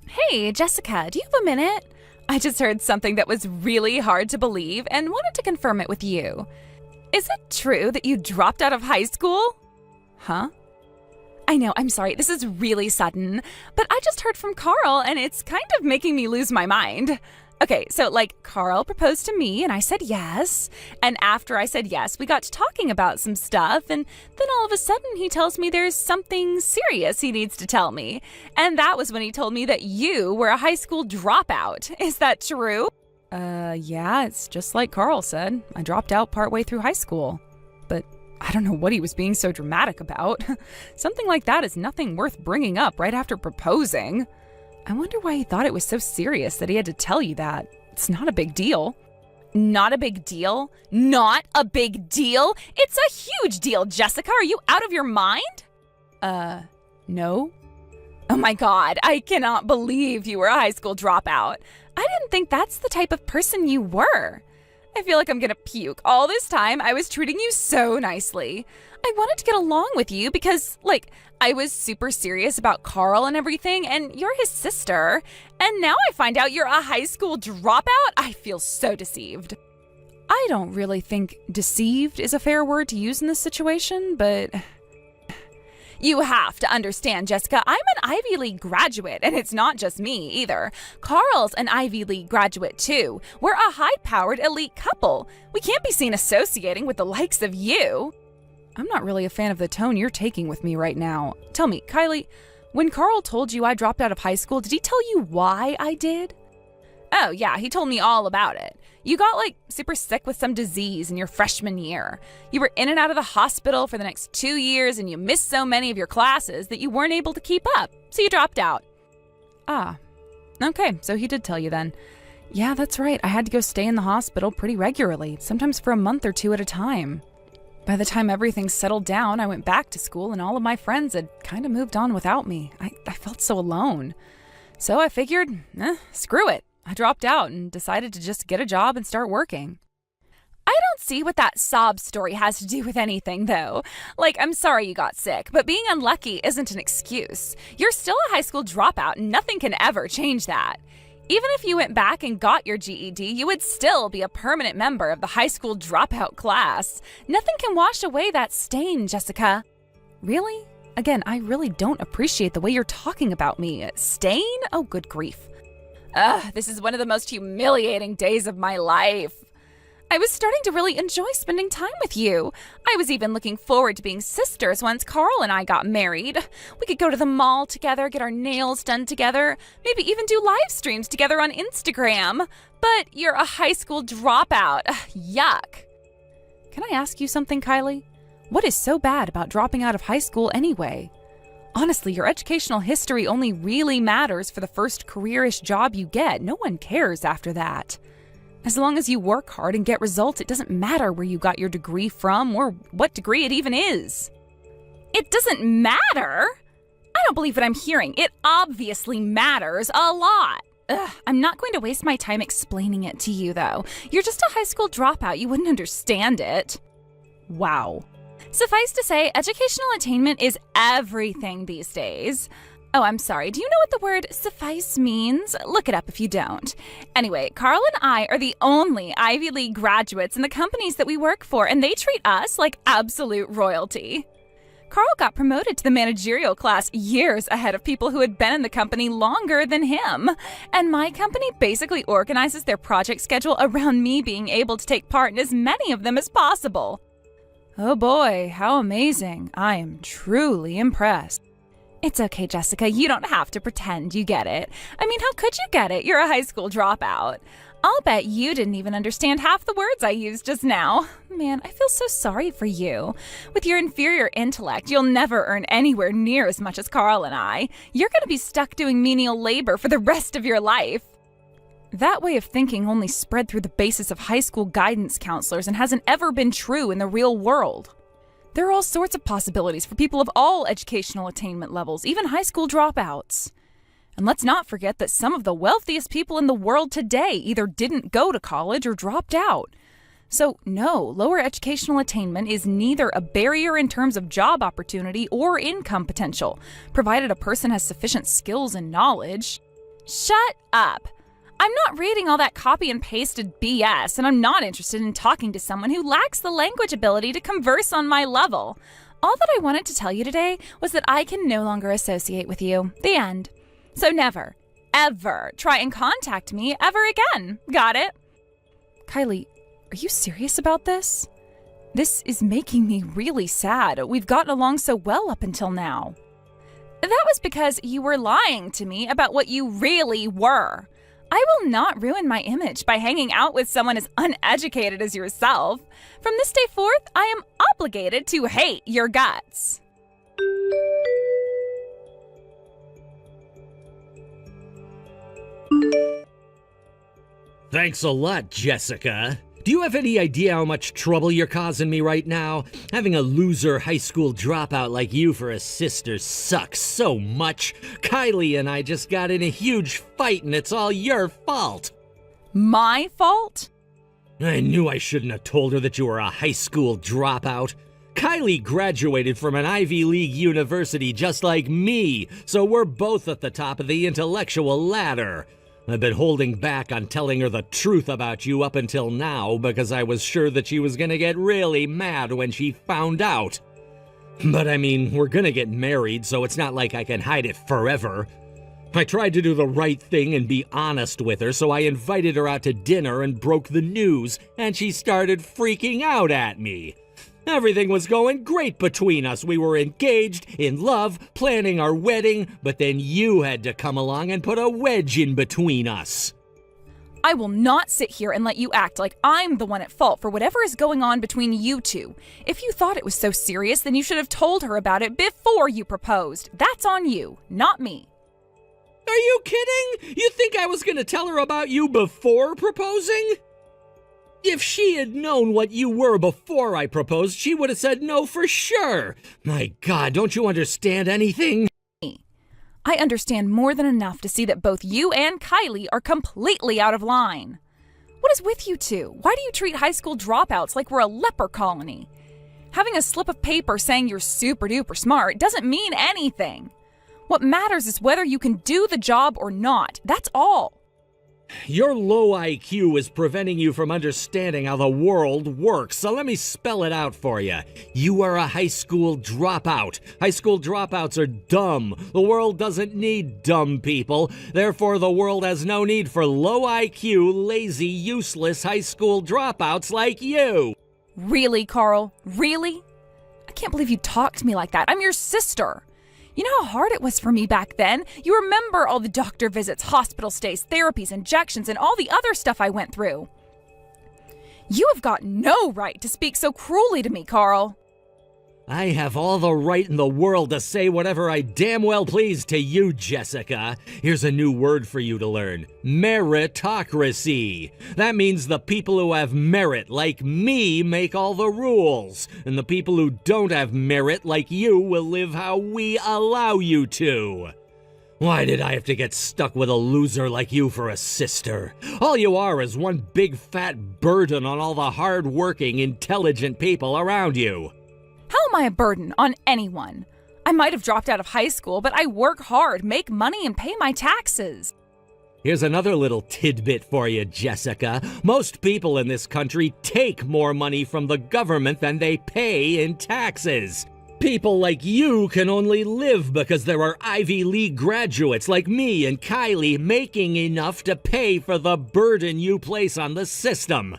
Hey, Jessica, do you have a minute? I just heard something that was really hard to believe and wanted to confirm it with you. Is it true that you dropped out of high school? Huh? I know, I'm sorry, this is really sudden, but I just heard from Carl and it's kind of making me lose my mind. Okay, so Carl proposed to me and I said yes. And after I said yes, we got to talking about some stuff. And then all of a sudden he tells me there's something serious he needs to tell me. And that was when he told me that you were a high school dropout. Is that true? Yeah, it's just like Carl said. I dropped out partway through high school. But I don't know what he was being so dramatic about. Something like that is nothing worth bringing up right after proposing. I wonder why he thought it was so serious that he had to tell you that. It's not a big deal. Not a big deal? Not a big deal? It's a huge deal, Jessica. Are you out of your mind? No. Oh my God, I cannot believe you were a high school dropout. I didn't think that's the type of person you were. I feel like I'm gonna puke. All this time, I was treating you so nicely. I wanted to get along with you because, I was super serious about Carl and everything, and you're his sister. And now I find out you're a high school dropout? I feel so deceived. I don't really think deceived is a fair word to use in this situation, but you have to understand, Jessica, I'm an Ivy League graduate, and it's not just me either. Carl's an Ivy League graduate too. We're a high-powered elite couple. We can't be seen associating with the likes of you. I'm not really a fan of the tone you're taking with me right now. Tell me, Kylie, when Carl told you I dropped out of high school, did he tell you why I did? Oh, yeah, he told me all about it. You got, super sick with some disease in your freshman year. You were in and out of the hospital for the next 2 years, and you missed so many of your classes that you weren't able to keep up, so you dropped out. Ah, okay, so he did tell you then. Yeah, that's right. I had to go stay in the hospital pretty regularly, sometimes for a month or two at a time. By the time everything settled down, I went back to school and all of my friends had kind of moved on without me. I felt so alone. So I figured, screw it. I dropped out and decided to just get a job and start working. I don't see what that sob story has to do with anything, though. I'm sorry you got sick, but being unlucky isn't an excuse. You're still a high school dropout and nothing can ever change that. Even if you went back and got your GED, you would still be a permanent member of the high school dropout class. Nothing can wash away that stain, Jessica. Really? Again, I really don't appreciate the way you're talking about me. Stain? Oh, good grief. This is one of the most humiliating days of my life. I was starting to really enjoy spending time with you. I was even looking forward to being sisters once Carl and I got married. We could go to the mall together, get our nails done together, maybe even do live streams together on Instagram. But you're a high school dropout. Yuck. Can I ask you something, Kylie? What is so bad about dropping out of high school anyway? Honestly, your educational history only really matters for the first careerish job you get. No one cares after that. As long as you work hard and get results, it doesn't matter where you got your degree from or what degree it even is. It doesn't matter? I don't believe what I'm hearing. It obviously matters a lot. I'm not going to waste my time explaining it to you, though. You're just a high school dropout. You wouldn't understand it. Wow. Suffice to say, educational attainment is everything these days. Oh, I'm sorry. Do you know what the word suffice means? Look it up if you don't. Anyway, Carl and I are the only Ivy League graduates in the companies that we work for, and they treat us like absolute royalty. Carl got promoted to the managerial class years ahead of people who had been in the company longer than him. And my company basically organizes their project schedule around me being able to take part in as many of them as possible. Oh boy, how amazing. I am truly impressed. It's okay, Jessica. You don't have to pretend you get it. I mean, how could you get it? You're a high school dropout. I'll bet you didn't even understand half the words I used just now. Man, I feel so sorry for you. With your inferior intellect, you'll never earn anywhere near as much as Carl and I. You're going to be stuck doing menial labor for the rest of your life. That way of thinking only spread through the basis of high school guidance counselors and hasn't ever been true in the real world. There are all sorts of possibilities for people of all educational attainment levels, even high school dropouts. And let's not forget that some of the wealthiest people in the world today either didn't go to college or dropped out. So, no, lower educational attainment is neither a barrier in terms of job opportunity or income potential, provided a person has sufficient skills and knowledge. Shut up! I'm not reading all that copy and pasted BS, and I'm not interested in talking to someone who lacks the language ability to converse on my level. All that I wanted to tell you today was that I can no longer associate with you. The end. So never, ever try and contact me ever again. Got it? Kylie, are you serious about this? This is making me really sad. We've gotten along so well up until now. That was because you were lying to me about what you really were. I will not ruin my image by hanging out with someone as uneducated as yourself. From this day forth, I am obligated to hate your guts. Thanks a lot, Jessica. Do you have any idea how much trouble you're causing me right now? Having a loser high school dropout like you for a sister sucks so much. Kylie and I just got in a huge fight and it's all your fault. My fault? I knew I shouldn't have told her that you were a high school dropout. Kylie graduated from an Ivy League university just like me, so we're both at the top of the intellectual ladder. I've been holding back on telling her the truth about you up until now because I was sure that she was gonna get really mad when she found out. But I mean, we're gonna get married, so it's not like I can hide it forever. I tried to do the right thing and be honest with her, so I invited her out to dinner and broke the news, and she started freaking out at me. Everything was going great between us. We were engaged, in love, planning our wedding, but then you had to come along and put a wedge in between us. I will not sit here and let you act like I'm the one at fault for whatever is going on between you two. If you thought it was so serious, then you should have told her about it before you proposed. That's on you, not me. Are you kidding? You think I was gonna tell her about you before proposing? If she had known what you were before I proposed, she would have said no for sure. My God, don't you understand anything? I understand more than enough to see that both you and Kylie are completely out of line. What is with you two? Why do you treat high school dropouts like we're a leper colony? Having a slip of paper saying you're super duper smart doesn't mean anything. What matters is whether you can do the job or not. That's all. Your low IQ is preventing you from understanding how the world works, so let me spell it out for you. You are a high school dropout. High school dropouts are dumb. The world doesn't need dumb people. Therefore, the world has no need for low IQ, lazy, useless high school dropouts like you. Really, Carl? Really? I can't believe you talked to me like that. I'm your sister. You know how hard it was for me back then? You remember all the doctor visits, hospital stays, therapies, injections, and all the other stuff I went through. You have got no right to speak so cruelly to me, Carl. I have all the right in the world to say whatever I damn well please to you, Jessica. Here's a new word for you to learn. Meritocracy. That means the people who have merit, like me, make all the rules. And the people who don't have merit, like you, will live how we allow you to. Why did I have to get stuck with a loser like you for a sister? All you are is one big fat burden on all the hard-working, intelligent people around you. How am I a burden on anyone? I might have dropped out of high school, but I work hard, make money, and pay my taxes. Here's another little tidbit for you, Jessica. Most people in this country take more money from the government than they pay in taxes. People like you can only live because there are Ivy League graduates like me and Kylie making enough to pay for the burden you place on the system.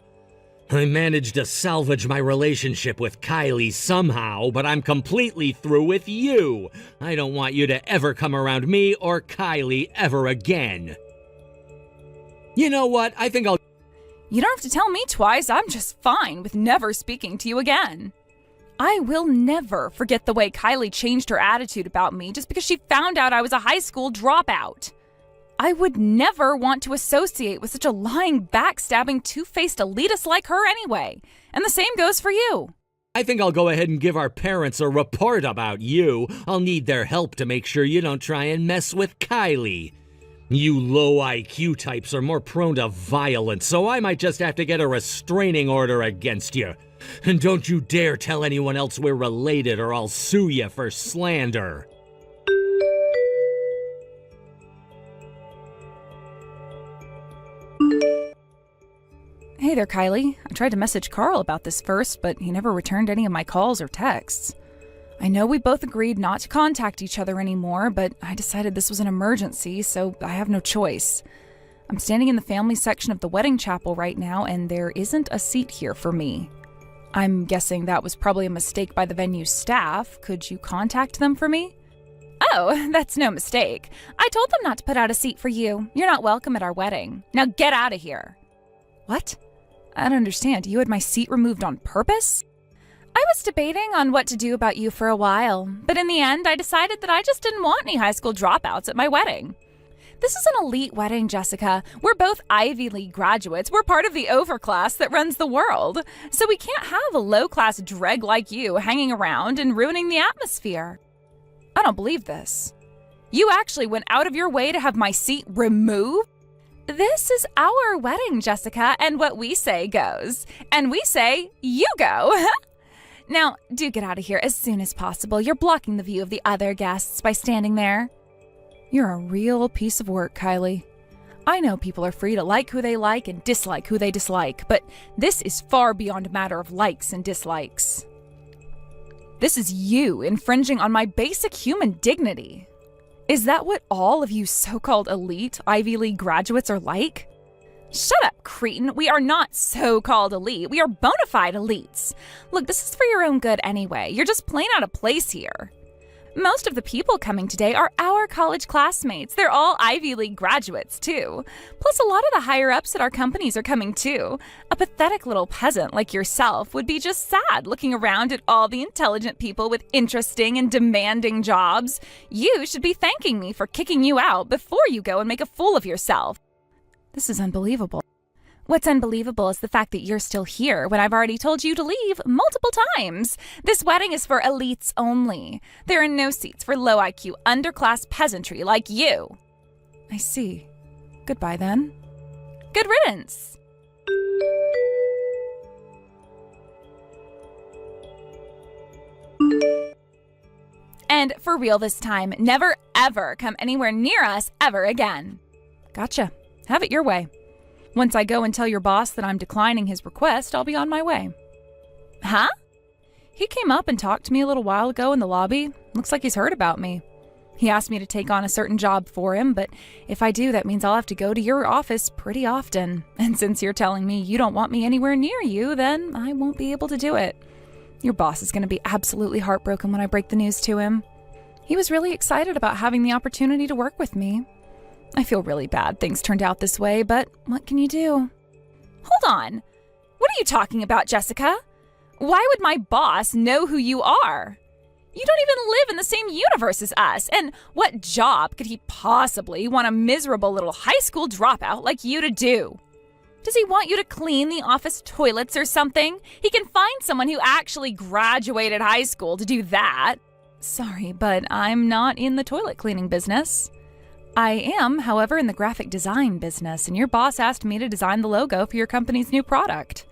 I managed to salvage my relationship with Kylie somehow, but I'm completely through with you. I don't want you to ever come around me or Kylie ever again. You know what? I think I'll... You don't have to tell me twice. I'm just fine with never speaking to you again. I will never forget the way Kylie changed her attitude about me just because she found out I was a high school dropout. I would never want to associate with such a lying, backstabbing, two-faced elitist like her anyway. And the same goes for you. I think I'll go ahead and give our parents a report about you. I'll need their help to make sure you don't try and mess with Kylie. You low IQ types are more prone to violence, so I might just have to get a restraining order against you. And don't you dare tell anyone else we're related or I'll sue you for slander. Hey there, Kylie. I tried to message Carl about this first, but he never returned any of my calls or texts. I know we both agreed not to contact each other anymore, but I decided this was an emergency, so I have no choice. I'm standing in the family section of the wedding chapel right now, and there isn't a seat here for me. I'm guessing that was probably a mistake by the venue's staff. Could you contact them for me? Oh, that's no mistake. I told them not to put out a seat for you. You're not welcome at our wedding. Now get out of here. What? I don't understand. You had my seat removed on purpose? I was debating on what to do about you for a while, but in the end, I decided that I just didn't want any high school dropouts at my wedding. This is an elite wedding, Jessica. We're both Ivy League graduates. We're part of the overclass that runs the world. So we can't have a low-class dreg like you hanging around and ruining the atmosphere. I don't believe this. You actually went out of your way to have my seat removed? This is our wedding, Jessica, and what we say goes. And we say, you go. Now, do get out of here as soon as possible. You're blocking the view of the other guests by standing there. You're a real piece of work, Kylie. I know people are free to like who they like and dislike who they dislike, but this is far beyond a matter of likes and dislikes. This is you infringing on my basic human dignity. Is that what all of you so-called elite Ivy League graduates are like? Shut up, cretin. We are not so-called elite. We are bona fide elites. Look, this is for your own good anyway. You're just plain out of place here. Most of the people coming today are our college classmates. They're all Ivy League graduates, too. Plus, a lot of the higher-ups at our companies are coming, too. A pathetic little peasant like yourself would be just sad looking around at all the intelligent people with interesting and demanding jobs. You should be thanking me for kicking you out before you go and make a fool of yourself. This is unbelievable. What's unbelievable is the fact that you're still here when I've already told you to leave multiple times. This wedding is for elites only. There are no seats for low IQ, underclass peasantry like you. I see. Goodbye then. Good riddance. And for real this time, never ever come anywhere near us ever again. Gotcha. Have it your way. Once I go and tell your boss that I'm declining his request, I'll be on my way. Huh? He came up and talked to me a little while ago in the lobby. Looks like he's heard about me. He asked me to take on a certain job for him, but if I do, that means I'll have to go to your office pretty often. And since you're telling me you don't want me anywhere near you, then I won't be able to do it. Your boss is going to be absolutely heartbroken when I break the news to him. He was really excited about having the opportunity to work with me. I feel really bad things turned out this way, but what can you do? Hold on. What are you talking about, Jessica? Why would my boss know who you are? You don't even live in the same universe as us, and what job could he possibly want a miserable little high school dropout like you to do? Does he want you to clean the office toilets or something? He can find someone who actually graduated high school to do that. Sorry, but I'm not in the toilet cleaning business. I am, however, in the graphic design business, and your boss asked me to design the logo for your company's new product.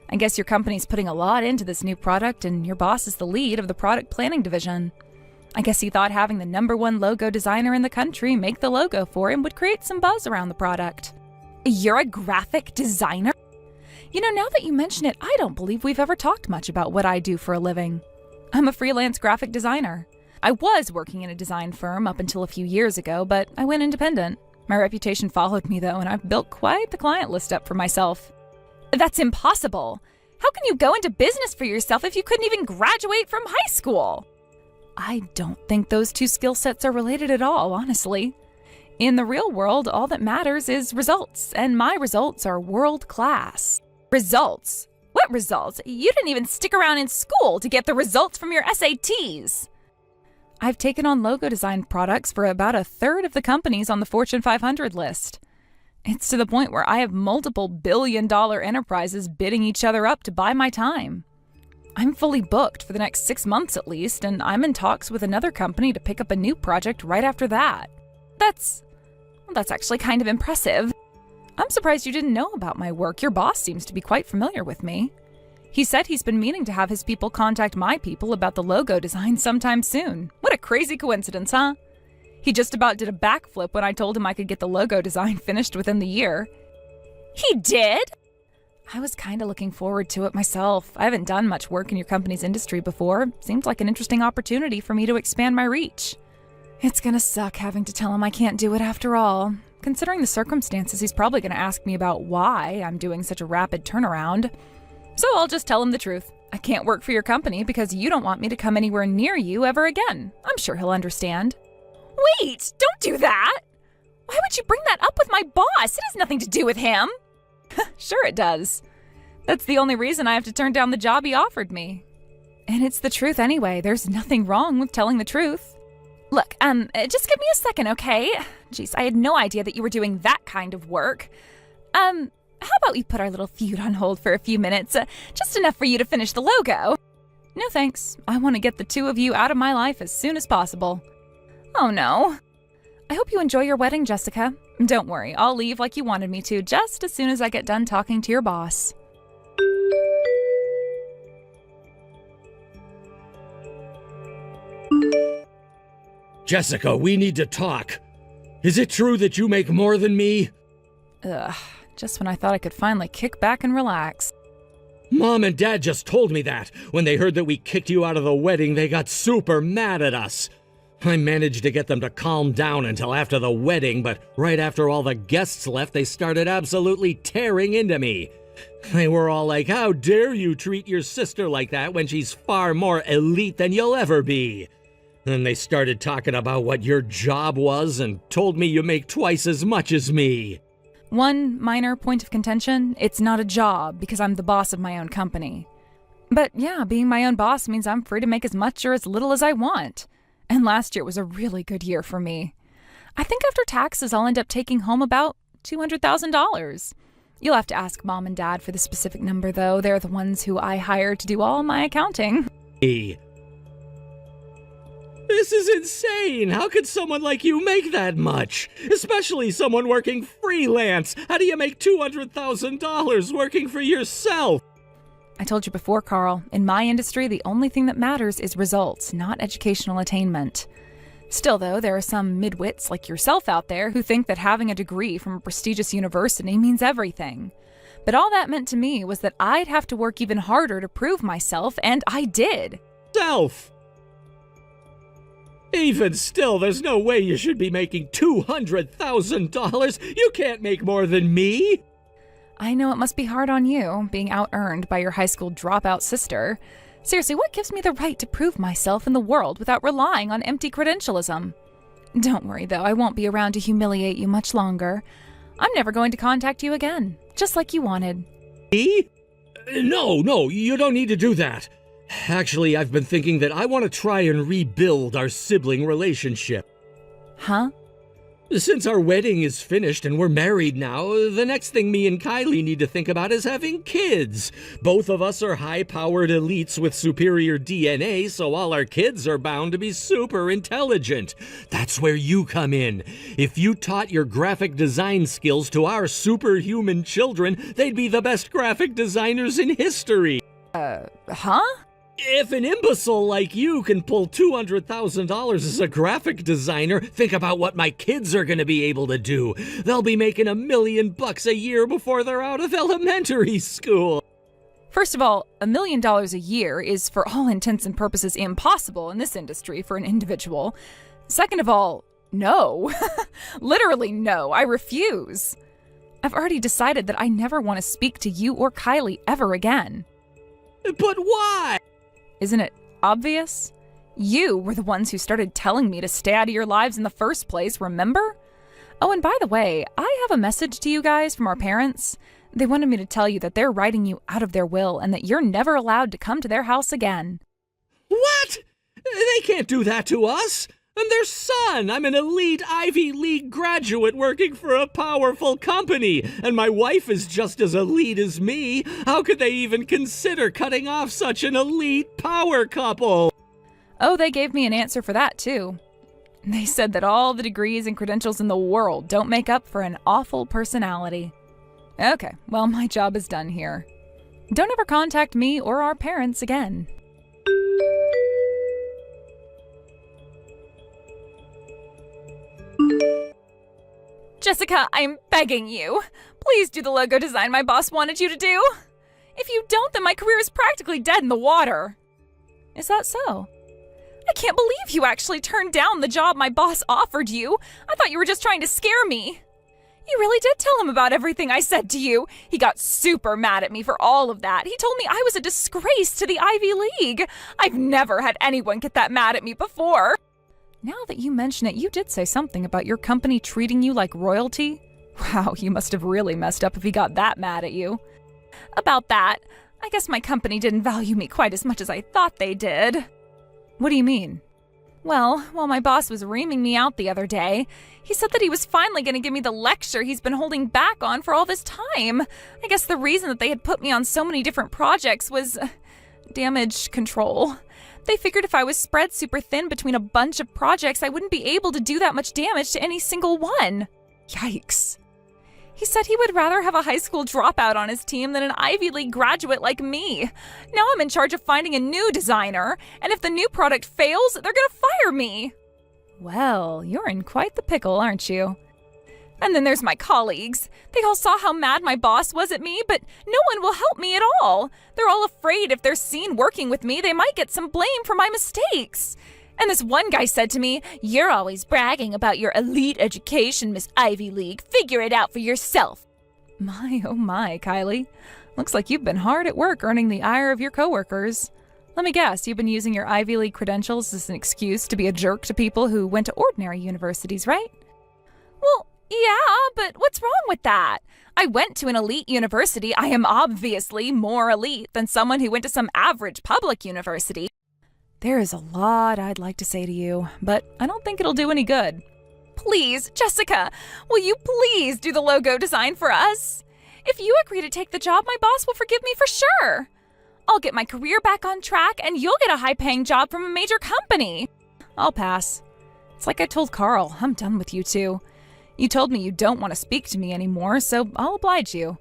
I guess your company's putting a lot into this new product, and your boss is the lead of the product planning division. I guess he thought having the #1 logo designer in the country make the logo for him would create some buzz around the product. You're a graphic designer? You know, now that you mention it, I don't believe we've ever talked much about what I do for a living. I'm a freelance graphic designer. I was working in a design firm up until a few years ago, but I went independent. My reputation followed me, though, and I've built quite the client list up for myself. That's impossible. How can you go into business for yourself if you couldn't even graduate from high school? I don't think those two skill sets are related at all, honestly. In the real world, all that matters is results, and my results are world class. Results? What results? You didn't even stick around in school to get the results from your SATs. I've taken on logo design products for about a third of the companies on the Fortune 500 list. It's to the point where I have multiple billion-dollar enterprises bidding each other up to buy my time. I'm fully booked for the next 6 months at least, and I'm in talks with another company to pick up a new project right after that. That's Well, that's actually kind of impressive. I'm surprised you didn't know about my work. Your boss seems to be quite familiar with me. He said he's been meaning to have his people contact my people about the logo design sometime soon. What a crazy coincidence, huh? He just about did a backflip when I told him I could get the logo design finished within the year. He did? I was kind of looking forward to it myself. I haven't done much work in your company's industry before. Seems like an interesting opportunity for me to expand my reach. It's gonna suck having to tell him I can't do it after all. Considering the circumstances, he's probably gonna ask me about why I'm doing such a rapid turnaround. So I'll just tell him the truth. I can't work for your company because you don't want me to come anywhere near you ever again. I'm sure he'll understand. Wait, don't do that! Why would you bring that up with my boss? It has nothing to do with him. Sure it does. That's the only reason I have to turn down the job he offered me. And it's the truth anyway. There's nothing wrong with telling the truth. Look, just give me a second, okay? Jeez, I had no idea that you were doing that kind of work. How about we put our little feud on hold for a few minutes? Just enough for you to finish the logo. No thanks. I want to get the two of you out of my life as soon as possible. Oh no. I hope you enjoy your wedding, Jessica. Don't worry, I'll leave like you wanted me to just as soon as I get done talking to your boss. Jessica, we need to talk. Is it true that you make more than me? Ugh, just when I thought I could finally kick back and relax. Mom and Dad just told me that. When they heard that we kicked you out of the wedding, they got super mad at us. I managed to get them to calm down until after the wedding, but right after all the guests left, they started absolutely tearing into me. They were all like, "How dare you treat your sister like that when she's far more elite than you'll ever be?" Then they started talking about what your job was and told me you make twice as much as me. One minor point of contention, it's not a job because I'm the boss of my own company. But yeah, being my own boss means I'm free to make as much or as little as I want. And last year was a really good year for me. I think after taxes, I'll end up taking home about $200,000. You'll have to ask Mom and Dad for the specific number, though. They're the ones who I hired to do all my accounting. This is insane! How could someone like you make that much? Especially someone working freelance! How do you make $200,000 working for yourself? I told you before, Carl, in my industry, the only thing that matters is results, not educational attainment. Still, though, there are some midwits like yourself out there who think that having a degree from a prestigious university means everything. But all that meant to me was that I'd have to work even harder to prove myself, and I did. Even still, there's no way you should be making $200,000. You can't make more than me. I know it must be hard on you, being out-earned by your high school dropout sister. Seriously, what gives me the right to prove myself in the world without relying on empty credentialism? Don't worry, though, I won't be around to humiliate you much longer. I'm never going to contact you again, just like you wanted. Me? No, you don't need to do that. Actually, I've been thinking that I want to try and rebuild our sibling relationship. Huh? Since our wedding is finished and we're married now, the next thing me and Kylie need to think about is having kids. Both of us are high-powered elites with superior DNA, so all our kids are bound to be super intelligent. That's where you come in. If you taught your graphic design skills to our superhuman children, they'd be the best graphic designers in history. Huh? If an imbecile like you can pull $200,000 as a graphic designer, think about what my kids are going to be able to do. They'll be making $1 million a year before they're out of elementary school. First of all, $1 million a year is, for all intents and purposes, impossible in this industry for an individual. Second of all, no. Literally no. I refuse. I've already decided that I never want to speak to you or Kylie ever again. But why? Isn't it obvious? You were the ones who started telling me to stay out of your lives in the first place, remember? Oh, and by the way, I have a message to you guys from our parents. They wanted me to tell you that they're writing you out of their will and that you're never allowed to come to their house again. What? They can't do that to us. I'm their son. I'm an elite Ivy League graduate working for a powerful company, and my wife is just as elite as me. How could they even consider cutting off such an elite power couple? Oh, they gave me an answer for that, too. They said that all the degrees and credentials in the world don't make up for an awful personality. Okay, well, my job is done here. Don't ever contact me or our parents again. Jessica, I'm begging you. Please do the logo design my boss wanted you to do. If you don't, then my career is practically dead in the water. Is that so? I can't believe you actually turned down the job my boss offered you. I thought you were just trying to scare me. You really did tell him about everything I said to you. He got super mad at me for all of that. He told me I was a disgrace to the Ivy League. I've never had anyone get that mad at me before. Now that you mention it, you did say something about your company treating you like royalty. Wow, you must have really messed up if he got that mad at you. About that, I guess my company didn't value me quite as much as I thought they did. What do you mean? Well, while my boss was reaming me out the other day, he said that he was finally going to give me the lecture he's been holding back on for all this time. I guess the reason that they had put me on so many different projects was damage control. They figured if I was spread super thin between a bunch of projects, I wouldn't be able to do that much damage to any single one. Yikes. He said he would rather have a high school dropout on his team than an Ivy League graduate like me. Now I'm in charge of finding a new designer, and if the new product fails, they're gonna fire me. Well, you're in quite the pickle, aren't you? And then there's my colleagues. They all saw how mad my boss was at me, but no one will help me at all. They're all afraid if they're seen working with me, they might get some blame for my mistakes. And this one guy said to me, "You're always bragging about your elite education, Miss Ivy League. Figure it out for yourself." My, oh my, Kylie. Looks like you've been hard at work earning the ire of your coworkers. Let me guess, you've been using your Ivy League credentials as an excuse to be a jerk to people who went to ordinary universities, right? Well, yeah, but what's wrong with that? I went to an elite university. I am obviously more elite than someone who went to some average public university. There is a lot I'd like to say to you, but I don't think it'll do any good. Please, Jessica, will you please do the logo design for us? If you agree to take the job, my boss will forgive me for sure. I'll get my career back on track, and you'll get a high-paying job from a major company. I'll pass. It's like I told Carl, I'm done with you two. You told me you don't want to speak to me anymore, so I'll oblige you.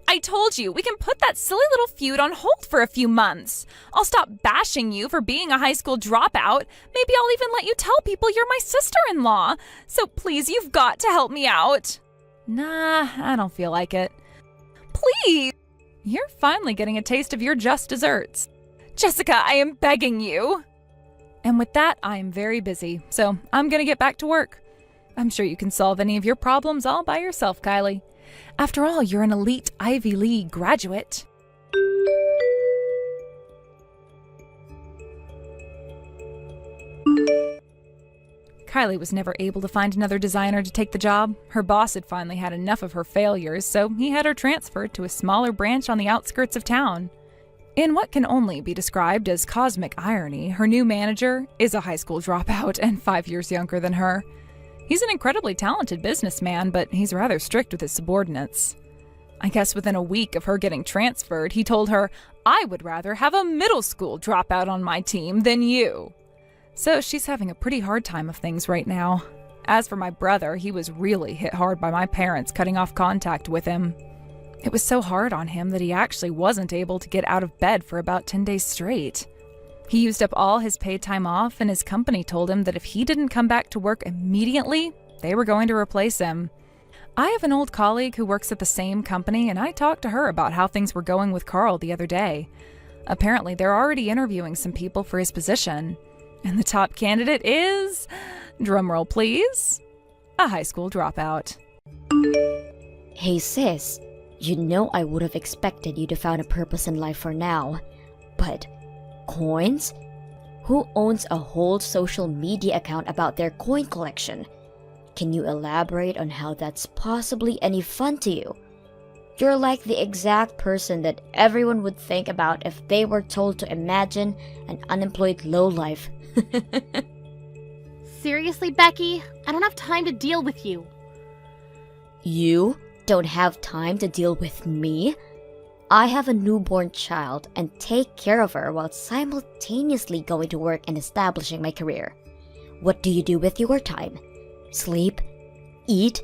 I told you, we can put that silly little feud on hold for a few months. I'll stop bashing you for being a high school dropout. Maybe I'll even let you tell people you're my sister-in-law. So please, you've got to help me out. Nah, I don't feel like it. Please! You're finally getting a taste of your just desserts. Jessica, I am begging you. And with that, I am very busy, so I'm gonna get back to work. I'm sure you can solve any of your problems all by yourself, Kylie. After all, you're an elite Ivy League graduate. Kylie was never able to find another designer to take the job. Her boss had finally had enough of her failures, so he had her transferred to a smaller branch on the outskirts of town. In what can only be described as cosmic irony, her new manager is a high school dropout and 5 years younger than her. He's an incredibly talented businessman, but he's rather strict with his subordinates. I guess within a week of her getting transferred, he told her, "I would rather have a middle school dropout on my team than you." So she's having a pretty hard time of things right now. As for my brother, he was really hit hard by my parents cutting off contact with him. It was so hard on him that he actually wasn't able to get out of bed for about 10 days straight. He used up all his paid time off, and his company told him that if he didn't come back to work immediately, they were going to replace him. I have an old colleague who works at the same company, and I talked to her about how things were going with Carl the other day. Apparently, they're already interviewing some people for his position. And the top candidate is, drumroll please, a high school dropout. Hey sis, you know I would have expected you to find a purpose in life for now. But coins? Who owns a whole social media account about their coin collection? Can you elaborate on how that's possibly any fun to you? You're like the exact person that everyone would think about if they were told to imagine an unemployed lowlife. Seriously, Becky? I don't have time to deal with you. You don't have time to deal with me? I have a newborn child and take care of her while simultaneously going to work and establishing my career. What do you do with your time? Sleep? Eat?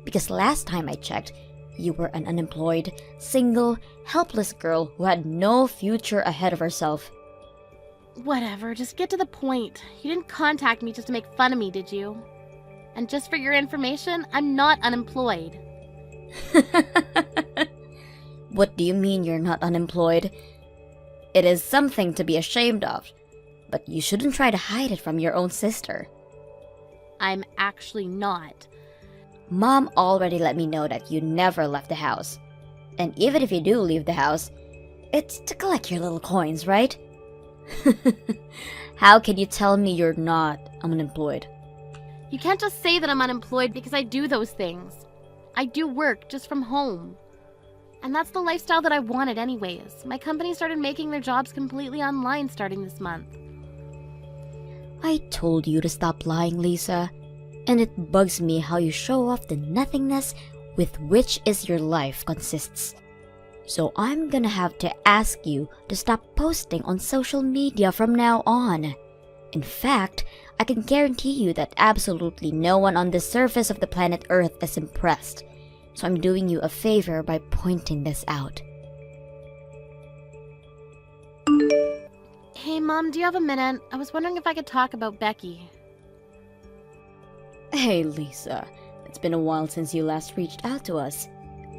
Because last time I checked, you were an unemployed, single, helpless girl who had no future ahead of herself. Whatever, just get to the point. You didn't contact me just to make fun of me, did you? And just for your information, I'm not unemployed. What do you mean you're not unemployed? It is something to be ashamed of, but you shouldn't try to hide it from your own sister. I'm actually not. Mom already let me know that you never left the house. And even if you do leave the house, it's to collect your little coins, right? How can you tell me you're not unemployed? You can't just say that I'm unemployed because I do those things. I do work just from home. And that's the lifestyle that I wanted anyways. My company started making their jobs completely online starting this month. I told you to stop lying, Lisa. And it bugs me how you show off the nothingness with which is your life consists. So I'm gonna have to ask you to stop posting on social media from now on. In fact, I can guarantee you that absolutely no one on the surface of the planet Earth is impressed. So I'm doing you a favor by pointing this out. Hey Mom, do you have a minute? I was wondering if I could talk about Becky. Hey Lisa, it's been a while since you last reached out to us.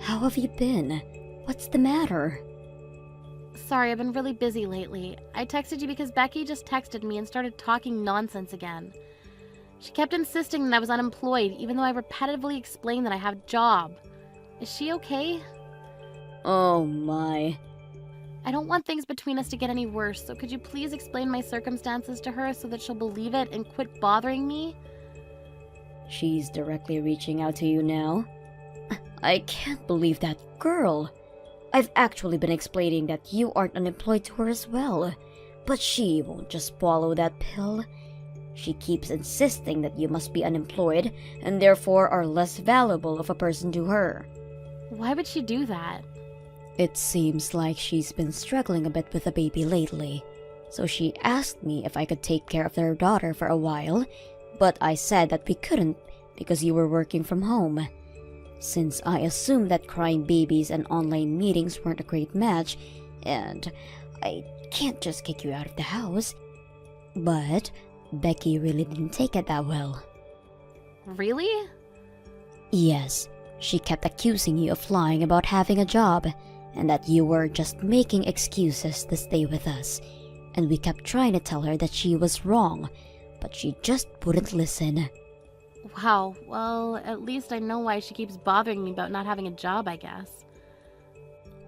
How have you been? What's the matter? Sorry, I've been really busy lately. I texted you because Becky just texted me and started talking nonsense again. She kept insisting that I was unemployed, even though I repetitively explained that I have a job. Is she okay? Oh my. I don't want things between us to get any worse, so could you please explain my circumstances to her so that she'll believe it and quit bothering me? She's directly reaching out to you now? I can't believe that girl. I've actually been explaining that you aren't unemployed to her as well, but she won't just swallow that pill. She keeps insisting that you must be unemployed and therefore are less valuable of a person to her. Why would she do that? It seems like she's been struggling a bit with the baby lately, so she asked me if I could take care of their daughter for a while, but I said that we couldn't because you were working from home. Since I assumed that crying babies and online meetings weren't a great match, and I can't just kick you out of the house. But Becky really didn't take it that well. Really? Yes, she kept accusing you of lying about having a job, and that you were just making excuses to stay with us. And we kept trying to tell her that she was wrong, but she just wouldn't listen. Wow, well, at least I know why she keeps bothering me about not having a job, I guess.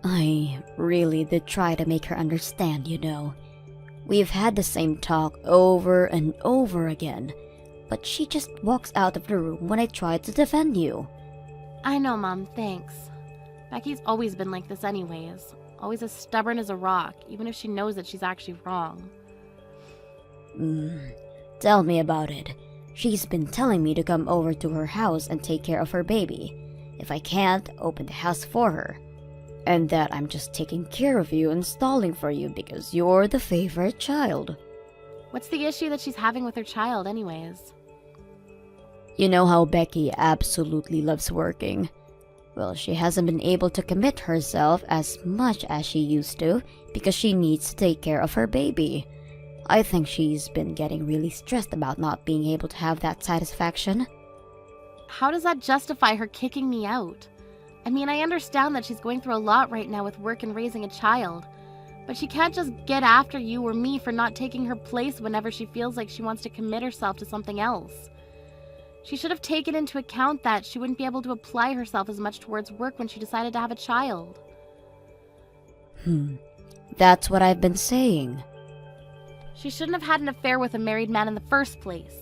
I really did try to make her understand, you know. We've had the same talk over and over again, but she just walks out of the room when I try to defend you. I know, Mom, thanks. Becky's always been like this anyways. Always as stubborn as a rock, even if she knows that she's actually wrong. Tell me about it. She's been telling me to come over to her house and take care of her baby. If I can't, open the house for her. And that I'm just taking care of you and stalling for you because you're the favorite child. What's the issue that she's having with her child anyways? You know how Becky absolutely loves working. Well, she hasn't been able to commit herself as much as she used to because she needs to take care of her baby. I think she's been getting really stressed about not being able to have that satisfaction. How does that justify her kicking me out? I mean, I understand that she's going through a lot right now with work and raising a child, but she can't just get after you or me for not taking her place whenever she feels like she wants to commit herself to something else. She should have taken into account that she wouldn't be able to apply herself as much towards work when she decided to have a child. That's what I've been saying. She shouldn't have had an affair with a married man in the first place.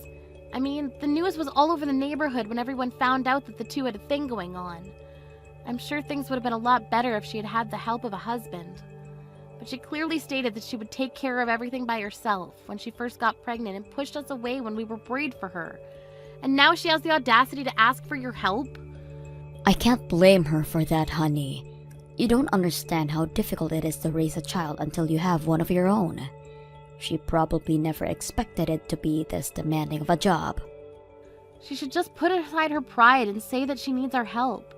I mean, the news was all over the neighborhood when everyone found out that the two had a thing going on. I'm sure things would have been a lot better if she had had the help of a husband. But she clearly stated that she would take care of everything by herself when she first got pregnant and pushed us away when we were worried for her. And now she has the audacity to ask for your help? I can't blame her for that, honey. You don't understand how difficult it is to raise a child until you have one of your own. She probably never expected it to be this demanding of a job. She should just put aside her pride and say that she needs our help.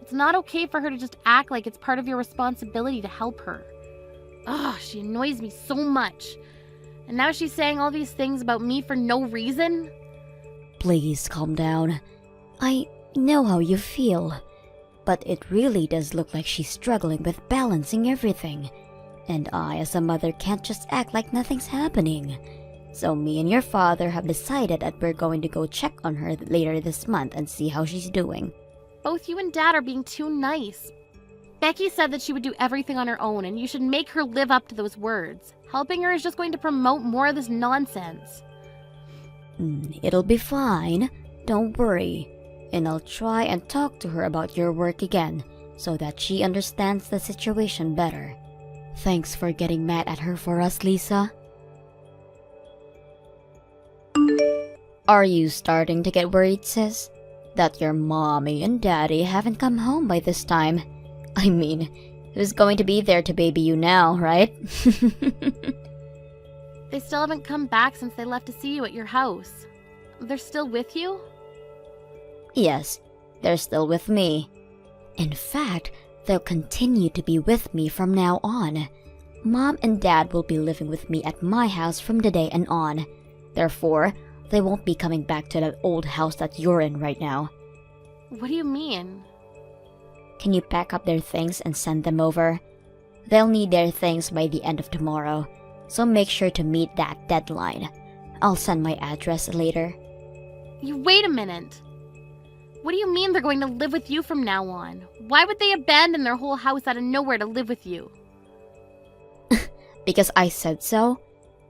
It's not okay for her to just act like it's part of your responsibility to help her. Ugh, she annoys me so much. And now she's saying all these things about me for no reason? Please calm down. I know how you feel. But it really does look like she's struggling with balancing everything. And I, as a mother, can't just act like nothing's happening. So me and your father have decided that we're going to go check on her later this month and see how she's doing. Both you and Dad are being too nice. Becky said that she would do everything on her own, and you should make her live up to those words. Helping her is just going to promote more of this nonsense. It'll be fine. Don't worry. And I'll try and talk to her about your work again, so that she understands the situation better. Thanks for getting mad at her for us, Lisa. Are you starting to get worried, sis? That your mommy and daddy haven't come home by this time? I mean, who's going to be there to baby you now, right? They still haven't come back since they left to see you at your house. They're still with you? Yes, they're still with me. In fact, they'll continue to be with me from now on. Mom and Dad will be living with me at my house from today and on. Therefore, they won't be coming back to that old house that you're in right now. What do you mean? Can you pack up their things and send them over? They'll need their things by the end of tomorrow, so make sure to meet that deadline. I'll send my address later. You wait a minute. What do you mean they're going to live with you from now on? Why would they abandon their whole house out of nowhere to live with you? Because I said so.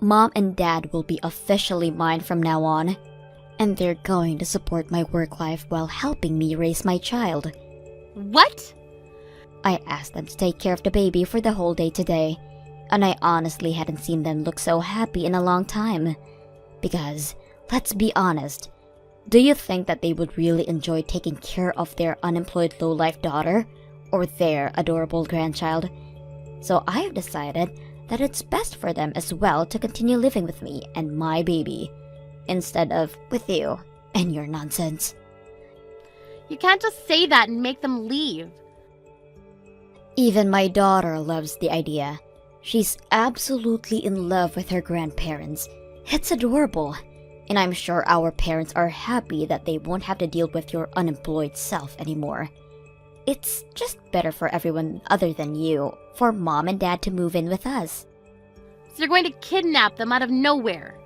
Mom and Dad will be officially mine from now on. And they're going to support my work life while helping me raise my child. What? I asked them to take care of the baby for the whole day today. And I honestly hadn't seen them look so happy in a long time. Because, let's be honest, do you think that they would really enjoy taking care of their unemployed low-life daughter? Or their adorable grandchild? So I have decided that it's best for them as well to continue living with me and my baby, instead of with you and your nonsense. You can't just say that and make them leave. Even my daughter loves the idea. She's absolutely in love with her grandparents. It's adorable. And I'm sure our parents are happy that they won't have to deal with your unemployed self anymore. It's just better for everyone other than you, for Mom and Dad to move in with us. So you're going to kidnap them out of nowhere.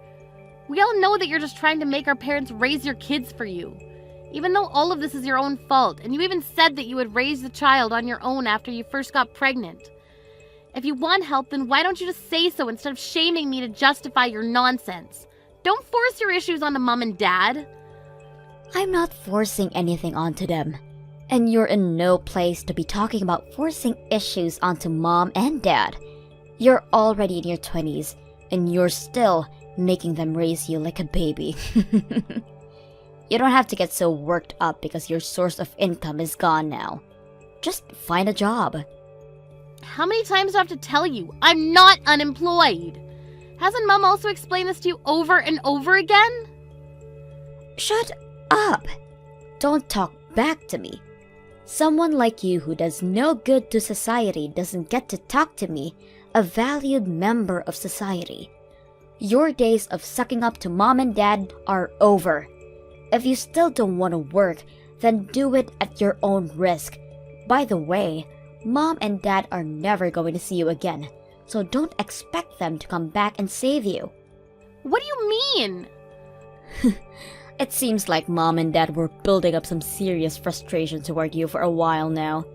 We all know that you're just trying to make our parents raise your kids for you. Even though all of this is your own fault, and you even said that you would raise the child on your own after you first got pregnant. If you want help, then why don't you just say so instead of shaming me to justify your nonsense? Don't force your issues onto Mom and Dad. I'm not forcing anything onto them. And you're in no place to be talking about forcing issues onto Mom and Dad. You're already in your 20s, and you're still making them raise you like a baby. You don't have to get so worked up because your source of income is gone now. Just find a job. How many times do I have to tell you? I'm not unemployed. Hasn't Mom also explained this to you over and over again? Shut up! Don't talk back to me. Someone like you who does no good to society doesn't get to talk to me, a valued member of society. Your days of sucking up to Mom and Dad are over. If you still don't want to work, then do it at your own risk. By the way, Mom and Dad are never going to see you again, so don't expect them to come back and save you. What do you mean? It seems like Mom and Dad were building up some serious frustration toward you for a while now.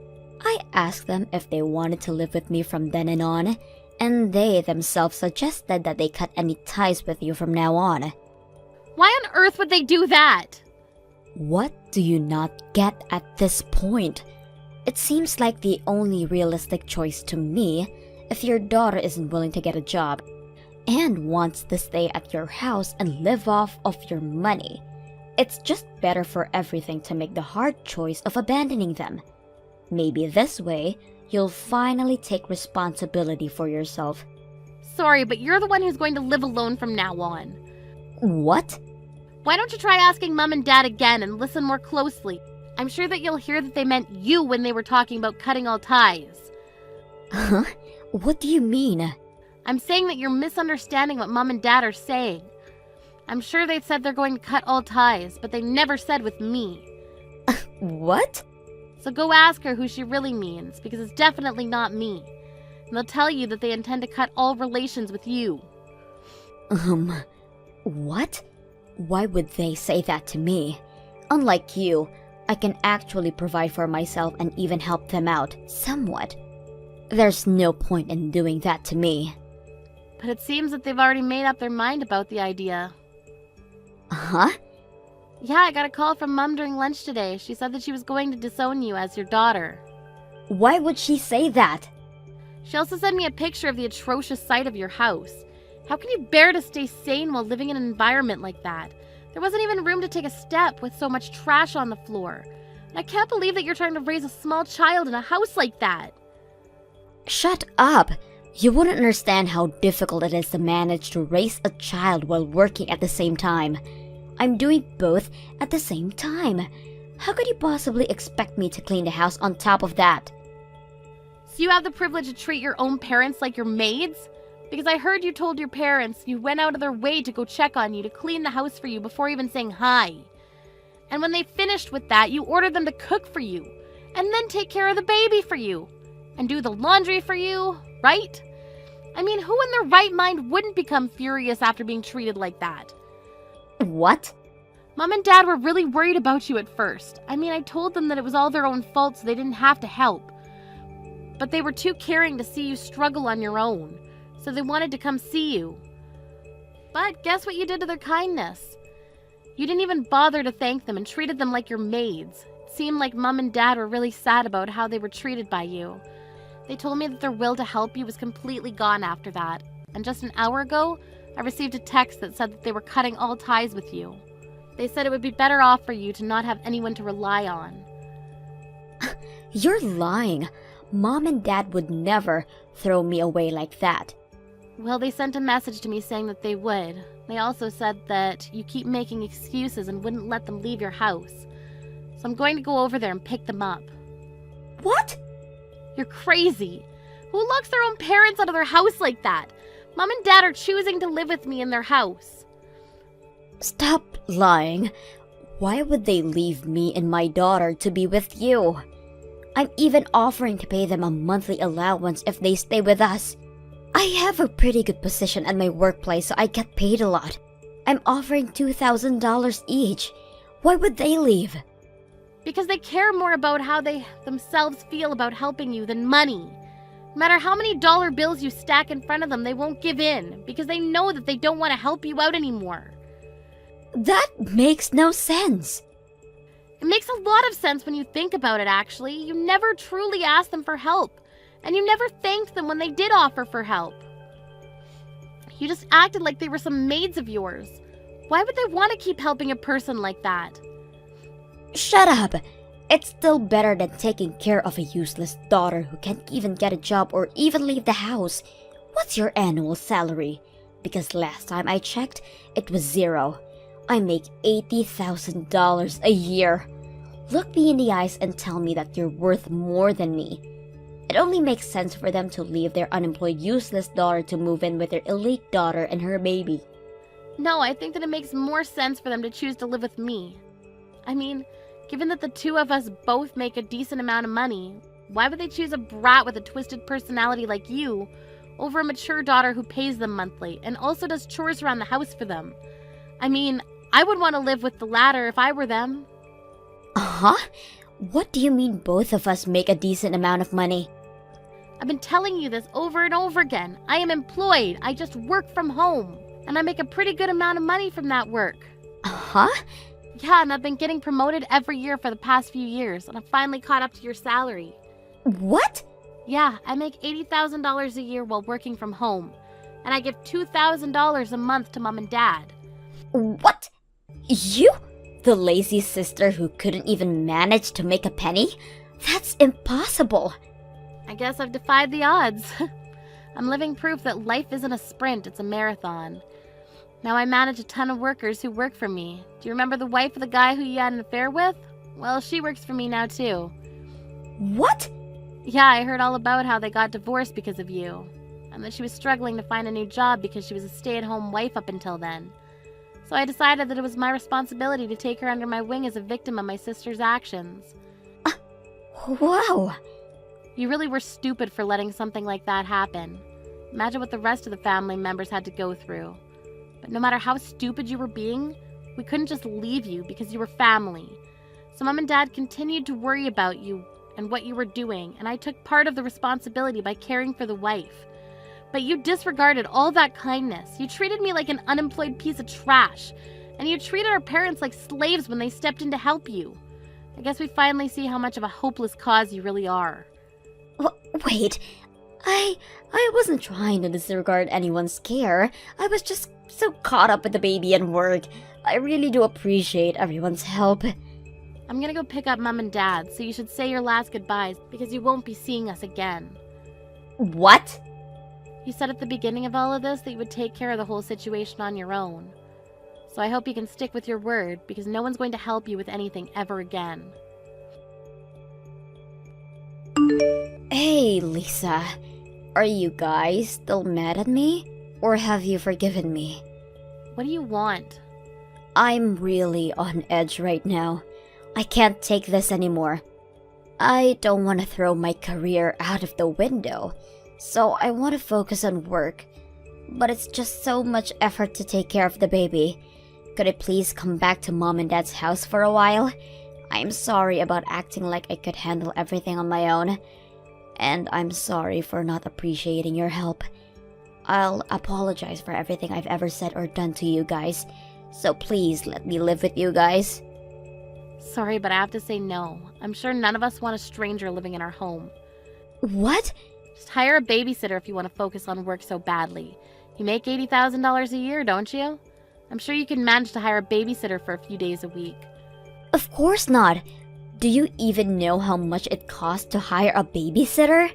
I asked them if they wanted to live with me from then and on, and they themselves suggested that they cut any ties with you from now on. Why on earth would they do that? What do you not get at this point? It seems like the only realistic choice to me if your daughter isn't willing to get a job and wants to stay at your house and live off of your money. It's just better for everything to make the hard choice of abandoning them. Maybe this way, you'll finally take responsibility for yourself. sorry, but you're the one who's going to live alone from now on. What? Why don't you try asking Mom and Dad again and listen more closely? I'm sure that you'll hear that they meant you when they were talking about cutting all ties. Huh? What do you mean? I'm saying that you're misunderstanding what Mom and Dad are saying. I'm sure they said they're going to cut all ties, but they never said with me. What? So go ask her who she really means, because it's definitely not me. And they'll tell you that they intend to cut all relations with you. What? Why would they say that to me? Unlike you, I can actually provide for myself and even help them out, somewhat. There's no point in doing that to me. But it seems that they've already made up their mind about the idea. Huh? Yeah, I got a call from Mom during lunch today. She said that she was going to disown you as your daughter. Why would she say that? She also sent me a picture of the atrocious sight of your house. How can you bear to stay sane while living in an environment like that? There wasn't even room to take a step with so much trash on the floor. And I can't believe that you're trying to raise a small child in a house like that. Shut up! You wouldn't understand how difficult it is to manage to raise a child while working at the same time. I'm doing both at the same time. How could you possibly expect me to clean the house on top of that? So you have the privilege to treat your own parents like your maids? Because I heard you told your parents you went out of their way to go check on you, to clean the house for you before even saying hi. And when they finished with that, you ordered them to cook for you, and then take care of the baby for you, and do the laundry for you, right? I mean, who in their right mind wouldn't become furious after being treated like that? What? Mom and Dad were really worried about you at first. I mean, I told them that it was all their own fault so they didn't have to help. But they were too caring to see you struggle on your own, so they wanted to come see you. But guess what you did to their kindness? You didn't even bother to thank them and treated them like your maids. It seemed like Mom and Dad were really sad about how they were treated by you. They told me that their will to help you was completely gone after that. And just an hour ago, I received a text that said that they were cutting all ties with you. They said it would be better off for you to not have anyone to rely on. You're lying. Mom and Dad would never throw me away like that. Well, they sent a message to me saying that they would. They also said that you keep making excuses and wouldn't let them leave your house. So I'm going to go over there and pick them up. What? You're crazy. Who locks their own parents out of their house like that? Mom and Dad are choosing to live with me in their house. Stop lying. Why would they leave me and my daughter to be with you? I'm even offering to pay them a monthly allowance if they stay with us. I have a pretty good position at my workplace, so I get paid a lot. I'm offering $2,000 each. Why would they leave? Because they care more about how they themselves feel about helping you than money. No matter how many dollar bills you stack in front of them, they won't give in because they know that they don't want to help you out anymore. That makes no sense. It makes a lot of sense when you think about it, actually. You never truly asked them for help, and you never thanked them when they did offer for help. You just acted like they were some maids of yours. Why would they want to keep helping a person like that? Shut up! It's still better than taking care of a useless daughter who can't even get a job or even leave the house. What's your annual salary? Because last time I checked, it was $0. I make $80,000 a year. Look me in the eyes and tell me that you're worth more than me. It only makes sense for them to leave their unemployed, useless daughter to move in with their elite daughter and her baby. No, I think that it makes more sense for them to choose to live with me. I mean, given that the two of us both make a decent amount of money, why would they choose a brat with a twisted personality like you over a mature daughter who pays them monthly and also does chores around the house for them? I mean, I would want to live with the latter if I were them. Huh? What do you mean both of us make a decent amount of money? I've been telling you this over and over again. I am employed. I just work from home. And I make a pretty good amount of money from that work. Huh? Yeah, and I've been getting promoted every year for the past few years, and I've finally caught up to your salary. What? Yeah, I make $80,000 a year while working from home. And I give $2,000 a month to Mom and Dad. What? You? The lazy sister who couldn't even manage to make a penny? That's impossible. I guess I've defied the odds. I'm living proof that life isn't a sprint, it's a marathon. Now I manage a ton of workers who work for me. Do you remember the wife of the guy who you had an affair with? Well, she works for me now too. What? Yeah, I heard all about how they got divorced because of you, and that she was struggling to find a new job because she was a stay-at-home wife up until then. So I decided that it was my responsibility to take her under my wing as a victim of my sister's actions. Wow. You really were stupid for letting something like that happen. Imagine what the rest of the family members had to go through. But no matter how stupid you were being, we couldn't just leave you because you were family. So Mom and Dad continued to worry about you and what you were doing, and I took part of the responsibility by caring for the wife. But you disregarded all that kindness. You treated me like an unemployed piece of trash, and you treated our parents like slaves when they stepped in to help you. I guess we finally see how much of a hopeless cause you really are. Wait, I wasn't trying to disregard anyone's care. I was just so caught up with the baby and work. I really do appreciate everyone's help. I'm gonna go pick up Mom and Dad, so you should say your last goodbyes because you won't be seeing us again. What? You said at the beginning of all of this that you would take care of the whole situation on your own. So I hope you can stick with your word because no one's going to help you with anything ever again. Hey, Lisa. Are you guys still mad at me? Or have you forgiven me? What do you want? I'm really on edge right now. I can't take this anymore. I don't want to throw my career out of the window, so I want to focus on work. But it's just so much effort to take care of the baby. Could I please come back to Mom and Dad's house for a while? I'm sorry about acting like I could handle everything on my own. And I'm sorry for not appreciating your help. I'll apologize for everything I've ever said or done to you guys. So please let me live with you guys. Sorry, but I have to say no. I'm sure none of us want a stranger living in our home. What? Just hire a babysitter if you want to focus on work so badly. You make $80,000 a year, don't you? I'm sure you can manage to hire a babysitter for a few days a week. Of course not. Do you even know how much it costs to hire a babysitter?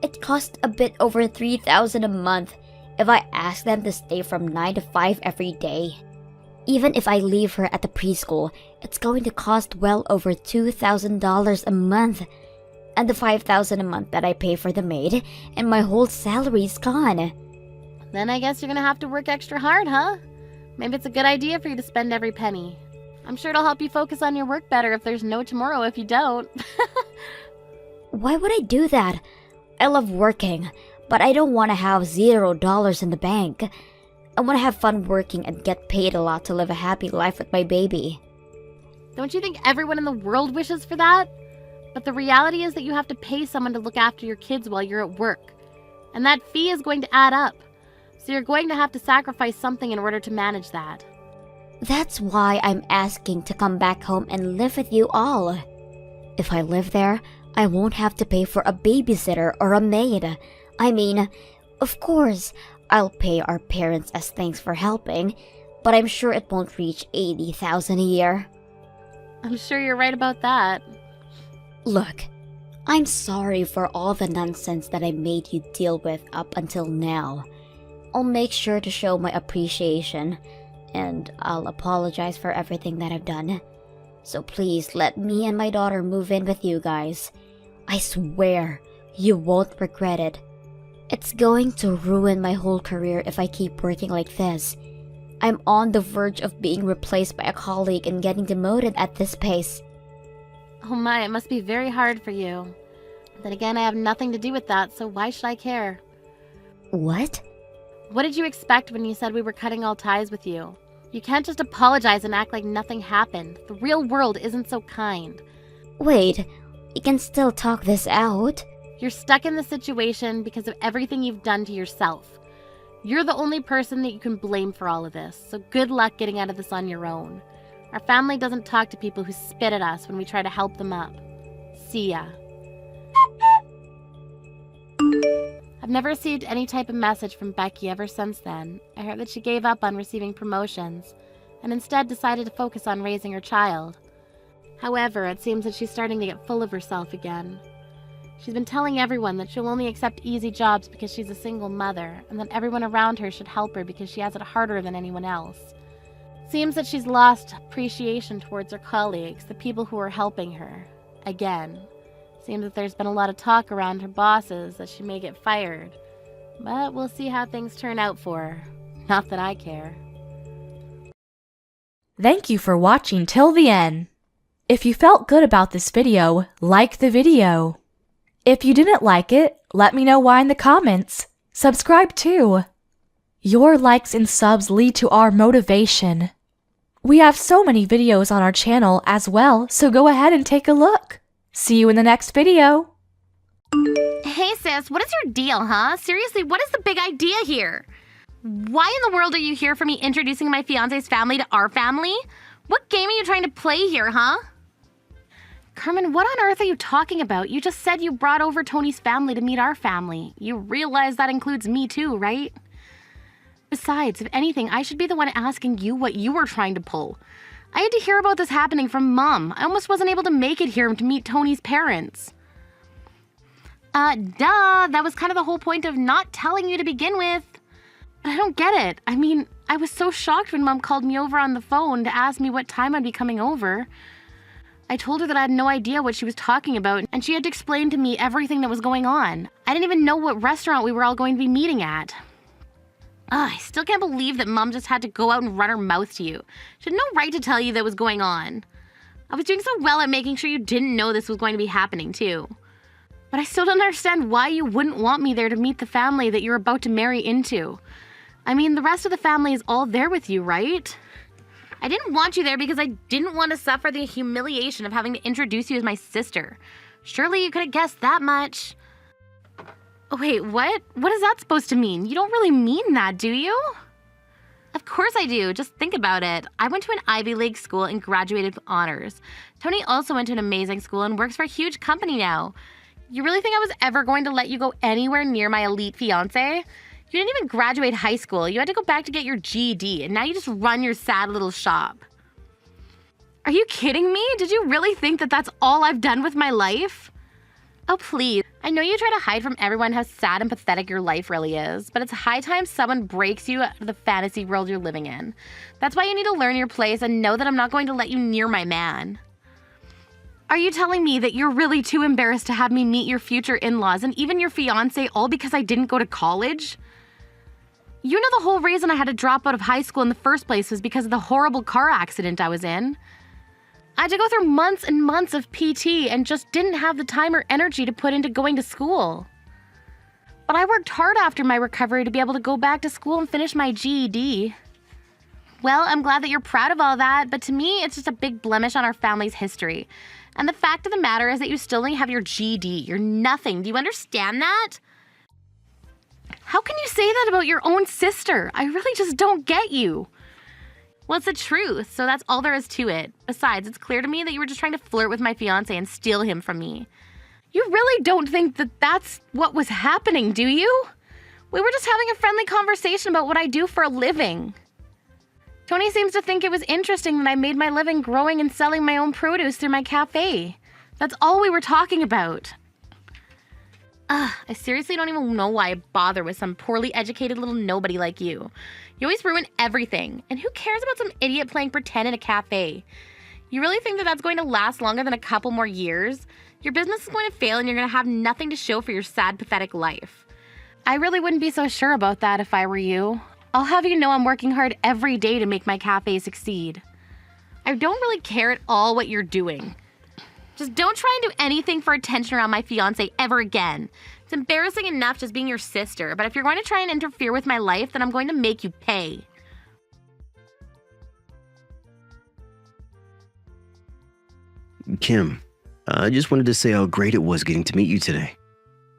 It costs a bit over $3,000 a month if I ask them to stay from 9 to 5 every day. Even if I leave her at the preschool, it's going to cost well over $2,000 a month. And the $5,000 a month that I pay for the maid, and my whole salary's gone. Then I guess you're gonna have to work extra hard, huh? Maybe it's a good idea for you to spend every penny. I'm sure it'll help you focus on your work better if there's no tomorrow if you don't. Why would I do that? I love working, but I don't want to have $0 in the bank. I want to have fun working and get paid a lot to live a happy life with my baby. Don't you think everyone in the world wishes for that? But the reality is that you have to pay someone to look after your kids while you're at work. And that fee is going to add up. So you're going to have to sacrifice something in order to manage that. That's why I'm asking to come back home and live with you all. If I live there, I won't have to pay for a babysitter or a maid. I mean, of course, I'll pay our parents as thanks for helping, but I'm sure it won't reach $80,000 a year. I'm sure you're right about that. Look, I'm sorry for all the nonsense that I made you deal with up until now. I'll make sure to show my appreciation, and I'll apologize for everything that I've done. So please let me and my daughter move in with you guys. I swear, you won't regret it. It's going to ruin my whole career if I keep working like this. I'm on the verge of being replaced by a colleague and getting demoted at this pace. Oh my, it must be very hard for you. Then again, I have nothing to do with that, so why should I care? What? What did you expect when you said we were cutting all ties with you? You can't just apologize and act like nothing happened. The real world isn't so kind. Wait, we can still talk this out. You're stuck in the situation because of everything you've done to yourself. You're the only person that you can blame for all of this, so good luck getting out of this on your own. Our family doesn't talk to people who spit at us when we try to help them up. See ya. I've never received any type of message from Becky ever since then. I heard that she gave up on receiving promotions and instead decided to focus on raising her child. However, it seems that she's starting to get full of herself again. She's been telling everyone that she'll only accept easy jobs because she's a single mother, and that everyone around her should help her because she has it harder than anyone else. Seems that she's lost appreciation towards her colleagues, the people who are helping her. Again. Seems that there's been a lot of talk around her bosses that she may get fired. But we'll see how things turn out for her. Not that I care. Thank you for watching till the end. If you felt good about this video, like the video. If you didn't like it, let me know why in the comments. Subscribe too. Your likes and subs lead to our motivation. We have so many videos on our channel as well, so go ahead and take a look. See you in the next video. Hey sis, what is your deal, huh? Seriously, what is the big idea here? Why in the world are you here for me introducing my fiance's family to our family? What game are you trying to play here, huh? Carmen, what on earth are you talking about? You just said you brought over Tony's family to meet our family. You realize that includes me too, right? Besides, if anything, I should be the one asking you what you were trying to pull. I had to hear about this happening from Mom. I almost wasn't able to make it here to meet Tony's parents. That was kind of the whole point of not telling you to begin with. But I don't get it. I mean, I was so shocked when Mom called me over on the phone to ask me what time I'd be coming over. I told her that I had no idea what she was talking about, and she had to explain to me everything that was going on. I didn't even know what restaurant we were all going to be meeting at. I still can't believe that Mom just had to go out and run her mouth to you. She had no right to tell you that was going on. I was doing so well at making sure you didn't know this was going to be happening too. But I still don't understand why you wouldn't want me there to meet the family that you're about to marry into. I mean, the rest of the family is all there with you, right? I didn't want you there because I didn't want to suffer the humiliation of having to introduce you as my sister. Surely you could have guessed that much. Oh, wait, what? What is that supposed to mean? You don't really mean that, do you? Of course I do. Just think about it. I went to an Ivy League school and graduated with honors. Tony also went to an amazing school and works for a huge company now. You really think I was ever going to let you go anywhere near my elite fiancé? You didn't even graduate high school. You had to go back to get your GED, and now you just run your sad little shop. Are you kidding me? Did you really think that that's all I've done with my life? Oh, please. I know you try to hide from everyone how sad and pathetic your life really is, but it's high time someone breaks you out of the fantasy world you're living in. That's why you need to learn your place and know that I'm not going to let you near my man. Are you telling me that you're really too embarrassed to have me meet your future in-laws and even your fiancé all because I didn't go to college? You know the whole reason I had to drop out of high school in the first place was because of the horrible car accident I was in. I had to go through months and months of PT and just didn't have the time or energy to put into going to school. But I worked hard after my recovery to be able to go back to school and finish my GED. Well, I'm glad that you're proud of all that, but to me, it's just a big blemish on our family's history. And the fact of the matter is that you still only have your GED. You're nothing. Do you understand that? How can you say that about your own sister? I really just don't get you. Well, it's the truth, so that's all there is to it. Besides, it's clear to me that you were just trying to flirt with my fiancé and steal him from me. You really don't think that that's what was happening, do you? We were just having a friendly conversation about what I do for a living. Tony seems to think it was interesting that I made my living growing and selling my own produce through my cafe. That's all we were talking about. I seriously don't even know why I bother with some poorly educated little nobody like you. You always ruin everything. And who cares about some idiot playing pretend in a cafe? You really think that that's going to last longer than a couple more years? Your business is going to fail and you're going to have nothing to show for your sad, pathetic life. I really wouldn't be so sure about that if I were you. I'll have you know I'm working hard every day to make my cafe succeed. I don't really care at all what you're doing. Just don't try and do anything for attention around my fiancé ever again. It's embarrassing enough just being your sister, but if you're going to try and interfere with my life, then I'm going to make you pay. Kim, I just wanted to say how great it was getting to meet you today.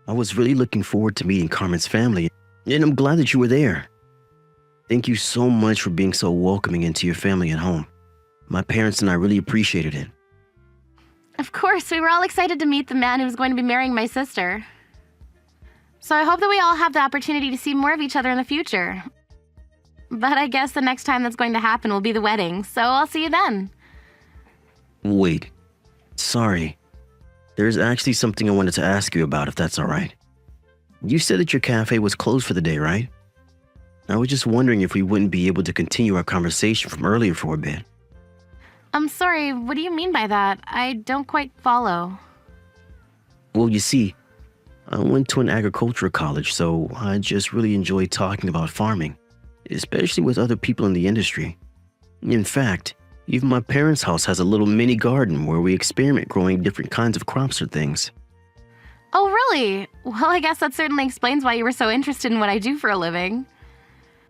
I was really looking forward to meeting Carmen's family, and I'm glad that you were there. Thank you so much for being so welcoming into your family at home. My parents and I really appreciated it. Of course, we were all excited to meet the man who was going to be marrying my sister. So I hope that we all have the opportunity to see more of each other in the future. But I guess the next time that's going to happen will be the wedding, so I'll see you then. Wait. Sorry. There's actually something I wanted to ask you about, if that's all right. You said that your cafe was closed for the day, right? I was just wondering if we wouldn't be able to continue our conversation from earlier for a bit. I'm sorry, what do you mean by that? I don't quite follow. Well, you see, I went to an agricultural college, so I just really enjoy talking about farming, especially with other people in the industry. In fact, even my parents' house has a little mini garden where we experiment growing different kinds of crops or things. Oh, really? Well, I guess that certainly explains why you were so interested in what I do for a living.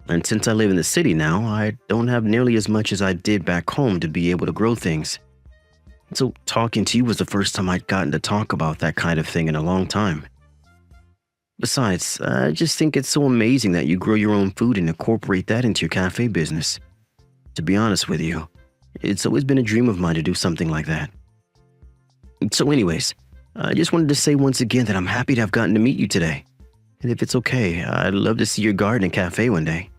And since I live in the city now, I don't have nearly as much as I did back home to be able to grow things. So talking to you was the first time I'd gotten to talk about that kind of thing in a long time. Besides, I just think it's so amazing that you grow your own food and incorporate that into your cafe business. To be honest with you, it's always been a dream of mine to do something like that. So anyways, I just wanted to say once again that I'm happy to have gotten to meet you today. And if it's okay, I'd love to see your garden and cafe one day.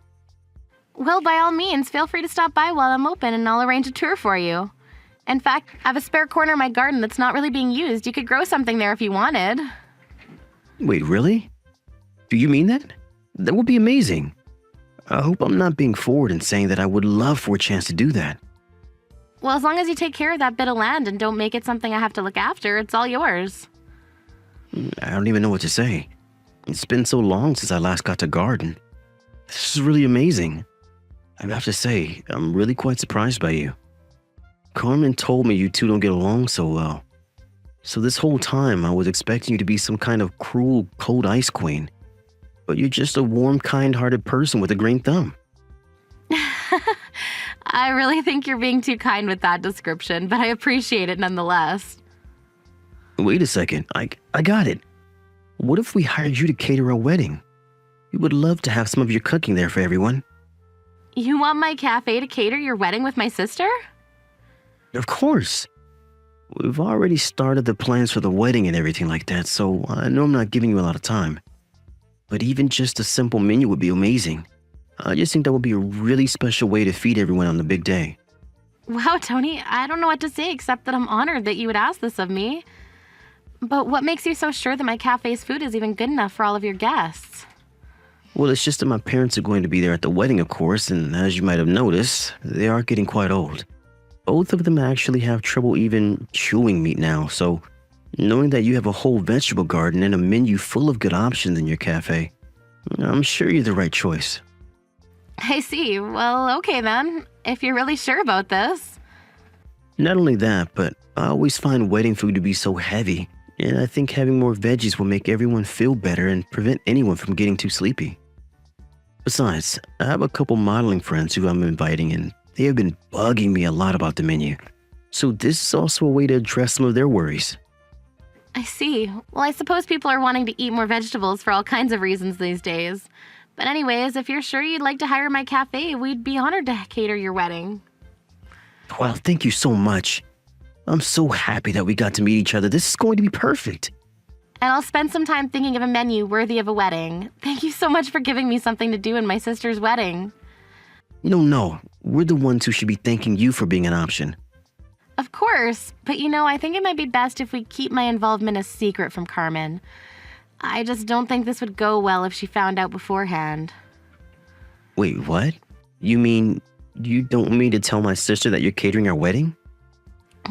Well, by all means, feel free to stop by while I'm open and I'll arrange a tour for you. In fact, I have a spare corner in my garden that's not really being used. You could grow something there if you wanted. Wait, really? Do you mean that? That would be amazing. I hope I'm not being forward in saying that I would love for a chance to do that. Well, as long as you take care of that bit of land and don't make it something I have to look after, it's all yours. I don't even know what to say. It's been so long since I last got to garden. This is really amazing. I have to say, I'm really quite surprised by you. Carmen told me you two don't get along so well. So this whole time I was expecting you to be some kind of cruel, cold ice queen. But you're just a warm, kind-hearted person with a green thumb. I really think you're being too kind with that description, but I appreciate it nonetheless. Wait a second, I got it. What if we hired you to cater a wedding? We would love to have some of your cooking there for everyone. You want my cafe to cater your wedding with my sister? Of course. We've already started the plans for the wedding and everything like that, so I know I'm not giving you a lot of time. But even just a simple menu would be amazing. I just think that would be a really special way to feed everyone on the big day. Wow, Tony, I don't know what to say except that I'm honored that you would ask this of me. But what makes you so sure that my cafe's food is even good enough for all of your guests? Well, it's just that my parents are going to be there at the wedding, of course, and as you might have noticed, they are getting quite old. Both of them actually have trouble even chewing meat now, so knowing that you have a whole vegetable garden and a menu full of good options in your cafe, I'm sure you're the right choice. I see. Well, okay then, if you're really sure about this. Not only that, but I always find wedding food to be so heavy, and I think having more veggies will make everyone feel better and prevent anyone from getting too sleepy. Besides, I have a couple modeling friends who I'm inviting, and they have been bugging me a lot about the menu. So this is also a way to address some of their worries. I see. Well, I suppose people are wanting to eat more vegetables for all kinds of reasons these days. But anyways, if you're sure you'd like to hire my cafe, we'd be honored to cater your wedding. Well, thank you so much. I'm so happy that we got to meet each other. This is going to be perfect. And I'll spend some time thinking of a menu worthy of a wedding. Thank you so much for giving me something to do in my sister's wedding. No, we're the ones who should be thanking you for being an option. Of course, but I think it might be best if we keep my involvement a secret from Carmen. I just don't think this would go well if she found out beforehand. Wait, what? You mean you don't want me to tell my sister that you're catering our wedding?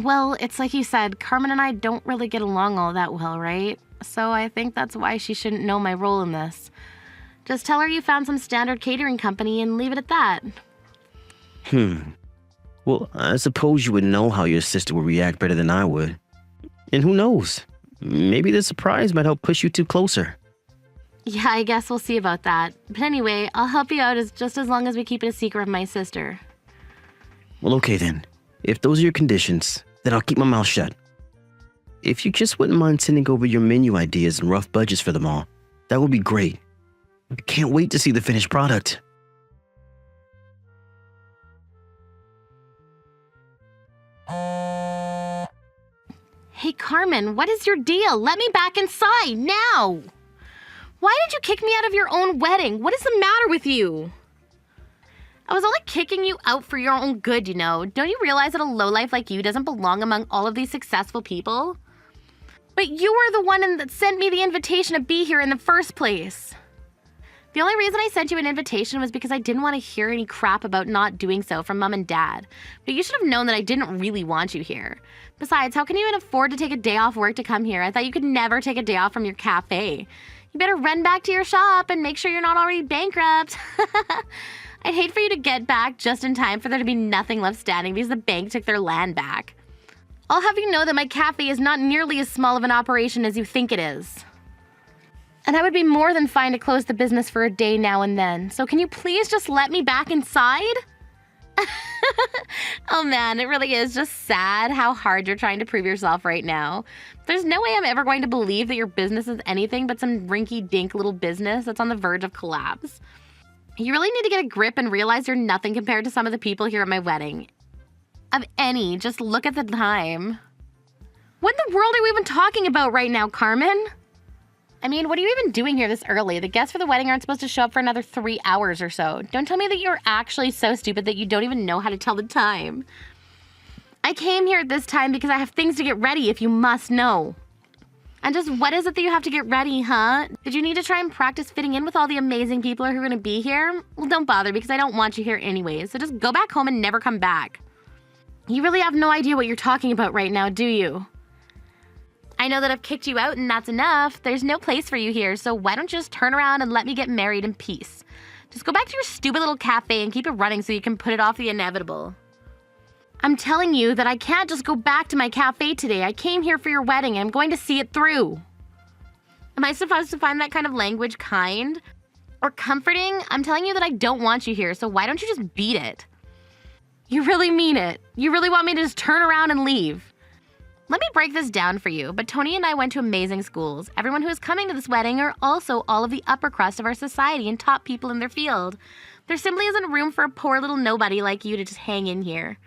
Well, it's like you said, Carmen and I don't really get along all that well, right? So I think that's why she shouldn't know my role in this. Just tell her you found some standard catering company and leave it at that. Well, I suppose you would know how your sister would react better than I would. And who knows? Maybe the surprise might help push you two closer. Yeah, I guess we'll see about that. But anyway, I'll help you out just as long as we keep it a secret from my sister. Well, okay then. If those are your conditions, then I'll keep my mouth shut. If you just wouldn't mind sending over your menu ideas and rough budgets for them all, that would be great. I can't wait to see the finished product. Hey, Carmen, what is your deal? Let me back inside, now! Why did you kick me out of your own wedding? What is the matter with you? I was only kicking you out for your own good, Don't you realize that a lowlife like you doesn't belong among all of these successful people? But you were the one that sent me the invitation to be here in the first place. The only reason I sent you an invitation was because I didn't want to hear any crap about not doing so from Mom and Dad. But you should have known that I didn't really want you here. Besides, how can you even afford to take a day off work to come here? I thought you could never take a day off from your cafe. You better run back to your shop and make sure you're not already bankrupt. I'd hate for you to get back just in time for there to be nothing left standing because the bank took their land back. I'll have you know that my cafe is not nearly as small of an operation as you think it is. And I would be more than fine to close the business for a day now and then. So can you please just let me back inside? Oh man, it really is just sad how hard you're trying to prove yourself right now. There's no way I'm ever going to believe that your business is anything but some rinky-dink little business that's on the verge of collapse. You really need to get a grip and realize you're nothing compared to some of the people here at my wedding. Of any, just look at the time. What in the world are we even talking about right now, Carmen? I mean, what are you even doing here this early? The guests for the wedding aren't supposed to show up for another 3 hours or so. Don't tell me that you're actually so stupid that you don't even know how to tell the time. I came here at this time because I have things to get ready, if you must know. And just what is it that you have to get ready, huh? Did you need to try and practice fitting in with all the amazing people who are going to be here? Well, don't bother because I don't want you here anyways. So just go back home and never come back. You really have no idea what you're talking about right now, do you? I know that I've kicked you out and that's enough. There's no place for you here, so why don't you just turn around and let me get married in peace? Just go back to your stupid little cafe and keep it running so you can put it off the inevitable. I'm telling you that I can't just go back to my cafe today. I came here for your wedding and I'm going to see it through. Am I supposed to find that kind of language kind or comforting? I'm telling you that I don't want you here, so why don't you just beat it? You really mean it. You really want me to just turn around and leave. Let me break this down for you, but Tony and I went to amazing schools. Everyone who is coming to this wedding are also all of the upper crust of our society and top people in their field. There simply isn't room for a poor little nobody like you to just hang in here.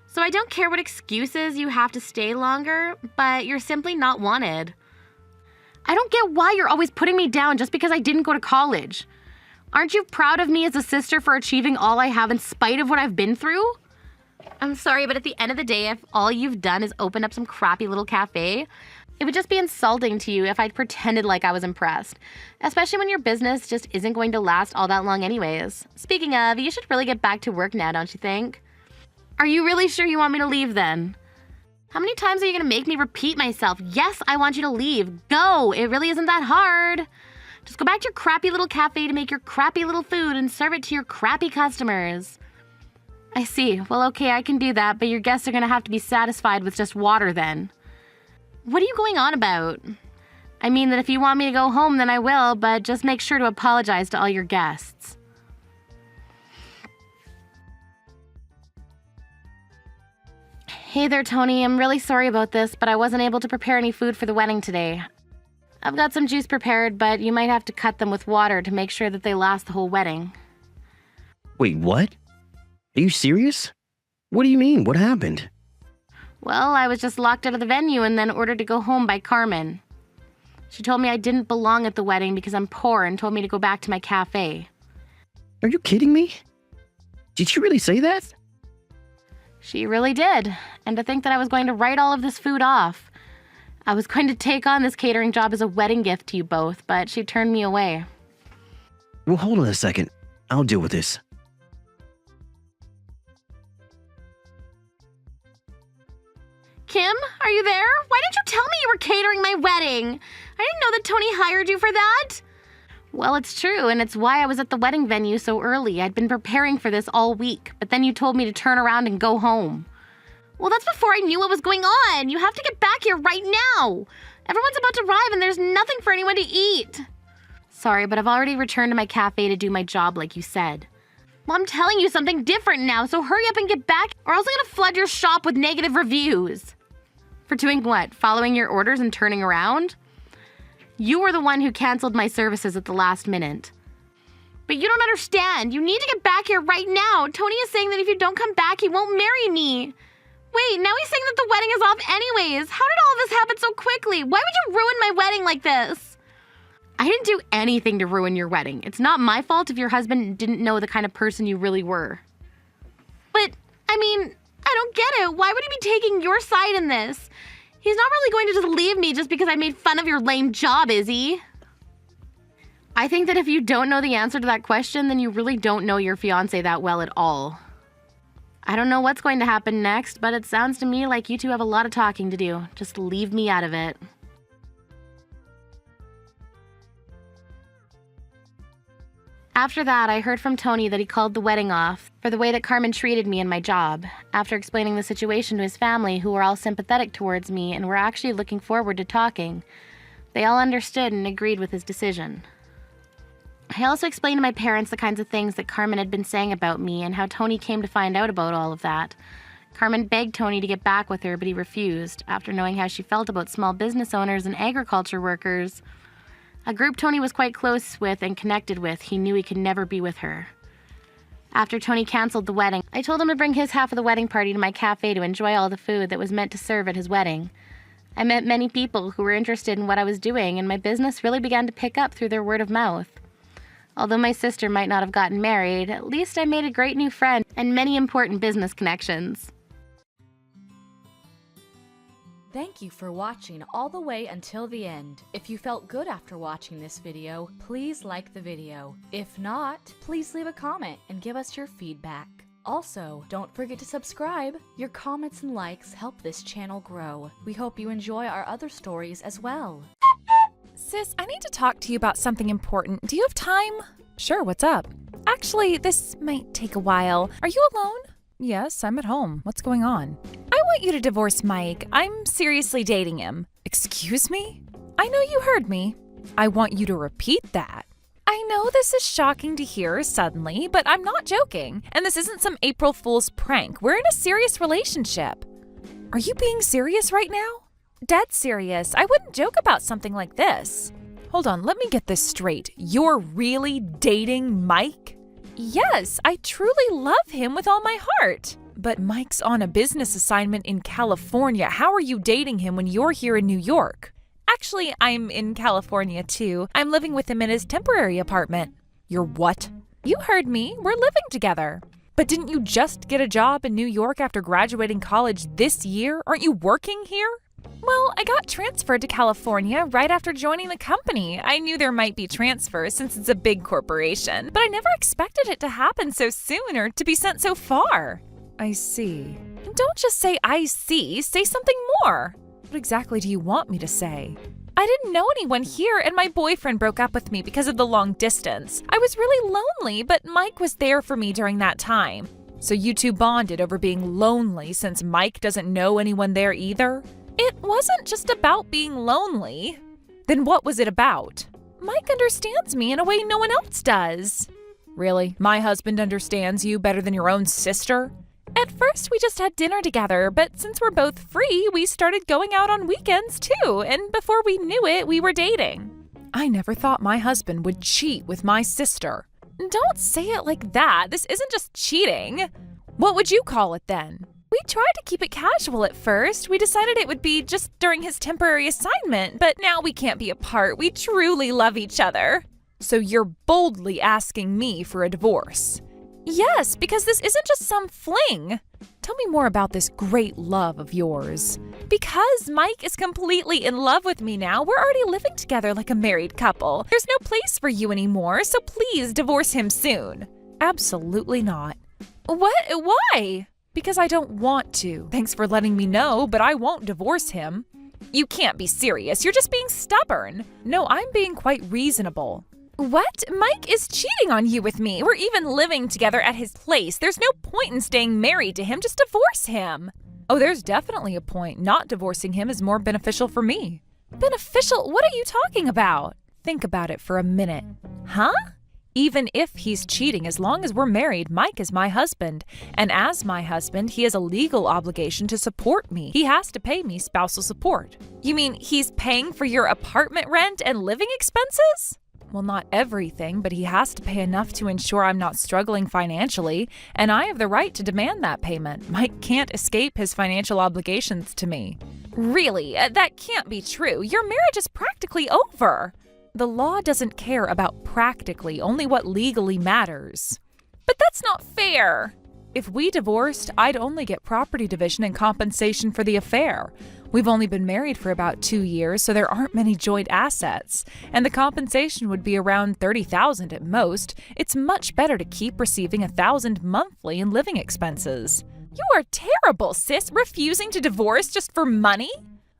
So I don't care what excuses you have to stay longer, but you're simply not wanted. I don't get why you're always putting me down just because I didn't go to college. Aren't you proud of me as a sister for achieving all I have in spite of what I've been through? I'm sorry, but at the end of the day, if all you've done is open up some crappy little cafe, it would just be insulting to you if I'd pretended like I was impressed. Especially when your business just isn't going to last all that long anyways. Speaking of, you should really get back to work now, don't you think? Are you really sure you want me to leave then? How many times are you going to make me repeat myself? Yes, I want you to leave. Go! It really isn't that hard. Just go back to your crappy little cafe to make your crappy little food and serve it to your crappy customers. I see. Well, okay, I can do that, but your guests are going to have to be satisfied with just water then. What are you going on about? I mean that if you want me to go home, then I will, but just make sure to apologize to all your guests. Hey there, Tony. I'm really sorry about this, but I wasn't able to prepare any food for the wedding today. I've got some juice prepared, but you might have to cut them with water to make sure that they last the whole wedding. Wait, what? Are you serious? What do you mean? What happened? Well, I was just locked out of the venue and then ordered to go home by Carmen. She told me I didn't belong at the wedding because I'm poor and told me to go back to my cafe. Are you kidding me? Did she really say that? She really did. And to think that I was going to write all of this food off. I was going to take on this catering job as a wedding gift to you both, but she turned me away. Well, hold on a second. I'll deal with this. Kim, are you there? Why didn't you tell me you were catering my wedding? I didn't know that Tony hired you for that. Well, it's true, and it's why I was at the wedding venue so early. I'd been preparing for this all week, but then you told me to turn around and go home. Well, that's before I knew what was going on. You have to get back here right now. Everyone's about to arrive and there's nothing for anyone to eat. Sorry, but I've already returned to my cafe to do my job like you said. Well, I'm telling you something different now, so hurry up and get back or else I'm gonna flood your shop with negative reviews. For doing what? Following your orders and turning around? You were the one who canceled my services at the last minute. But you don't understand. You need to get back here right now. Tony is saying that if you don't come back, he won't marry me. Wait, now he's saying that the wedding is off anyways. How did all of this happen so quickly? Why would you ruin my wedding like this? I didn't do anything to ruin your wedding. It's not my fault if your husband didn't know the kind of person you really were. But, I mean, I don't get it. Why would he be taking your side in this? He's not really going to just leave me just because I made fun of your lame job, is he? I think that if you don't know the answer to that question, then you really don't know your fiancé that well at all. I don't know what's going to happen next, but it sounds to me like you two have a lot of talking to do. Just leave me out of it. After that, I heard from Tony that he called the wedding off for the way that Carmen treated me and my job, after explaining the situation to his family, who were all sympathetic towards me and were actually looking forward to talking. They all understood and agreed with his decision. I also explained to my parents the kinds of things that Carmen had been saying about me and how Tony came to find out about all of that. Carmen begged Tony to get back with her, but he refused, after knowing how she felt about small business owners and agriculture workers. A group Tony was quite close with and connected with, he knew he could never be with her. After Tony canceled the wedding, I told him to bring his half of the wedding party to my cafe to enjoy all the food that was meant to serve at his wedding. I met many people who were interested in what I was doing, and my business really began to pick up through their word of mouth. Although my sister might not have gotten married, at least I made a great new friend and many important business connections. Thank you for watching all the way until the end. If you felt good after watching this video, please like the video. If not, please leave a comment and give us your feedback. Also, don't forget to subscribe. Your comments and likes help this channel grow. We hope you enjoy our other stories as well. Sis, I need to talk to you about something important. Do you have time? Sure, what's up? Actually, this might take a while. Are you alone? Yes, I'm at home. What's going on? I want you to divorce Mike. I'm seriously dating him. Excuse me? I know you heard me. I want you to repeat that. I know this is shocking to hear suddenly, but I'm not joking. And this isn't some April Fool's prank. We're in a serious relationship. Are you being serious right now? Dead serious. I wouldn't joke about something like this. Hold on, let me get this straight. You're really dating Mike? Yes, I truly love him with all my heart. But Mike's on a business assignment in California. How are you dating him when you're here in New York? Actually, I'm in California too. I'm living with him in his temporary apartment. You're what? You heard me. We're living together. But didn't you just get a job in New York after graduating college this year? Aren't you working here? Well, I got transferred to California right after joining the company. I knew there might be transfers since it's a big corporation, but I never expected it to happen so soon or to be sent so far. I see. Don't just say I see, say something more. What exactly do you want me to say? I didn't know anyone here and my boyfriend broke up with me because of the long distance. I was really lonely, but Mike was there for me during that time. So you two bonded over being lonely since Mike doesn't know anyone there either? It wasn't just about being lonely. Then what was it about? Mike understands me in a way no one else does. Really? My husband understands you better than your own sister? At first, we just had dinner together, but since we're both free, we started going out on weekends too, and before we knew it, we were dating. I never thought my husband would cheat with my sister. Don't say it like that. This isn't just cheating. What would you call it then? We tried to keep it casual at first. We decided it would be just during his temporary assignment, but now we can't be apart. We truly love each other. So you're boldly asking me for a divorce? Yes, because this isn't just some fling. Tell me more about this great love of yours. Because Mike is completely in love with me now, we're already living together like a married couple. There's no place for you anymore, so please divorce him soon. Absolutely not. What? Why? Because I don't want to. Thanks for letting me know, but I won't divorce him. You can't be serious. You're just being stubborn. No, I'm being quite reasonable. What? Mike is cheating on you with me. We're even living together at his place. There's no point in staying married to him. Just divorce him. Oh, there's definitely a point. Not divorcing him is more beneficial for me. Beneficial? What are you talking about? Think about it for a minute. Huh? Even if he's cheating, as long as we're married, Mike is my husband. And as my husband, he has a legal obligation to support me. He has to pay me spousal support. You mean he's paying for your apartment rent and living expenses? Well, not everything, but he has to pay enough to ensure I'm not struggling financially, and I have the right to demand that payment. Mike can't escape his financial obligations to me. Really? That can't be true. Your marriage is practically over. The law doesn't care about practically, only what legally matters. But that's not fair. If we divorced, I'd only get property division and compensation for the affair. We've only been married for about 2 years, so there aren't many joint assets, and the compensation would be around $30,000 at most. It's much better to keep receiving $1,000 monthly in living expenses. You are terrible, sis, refusing to divorce just for money?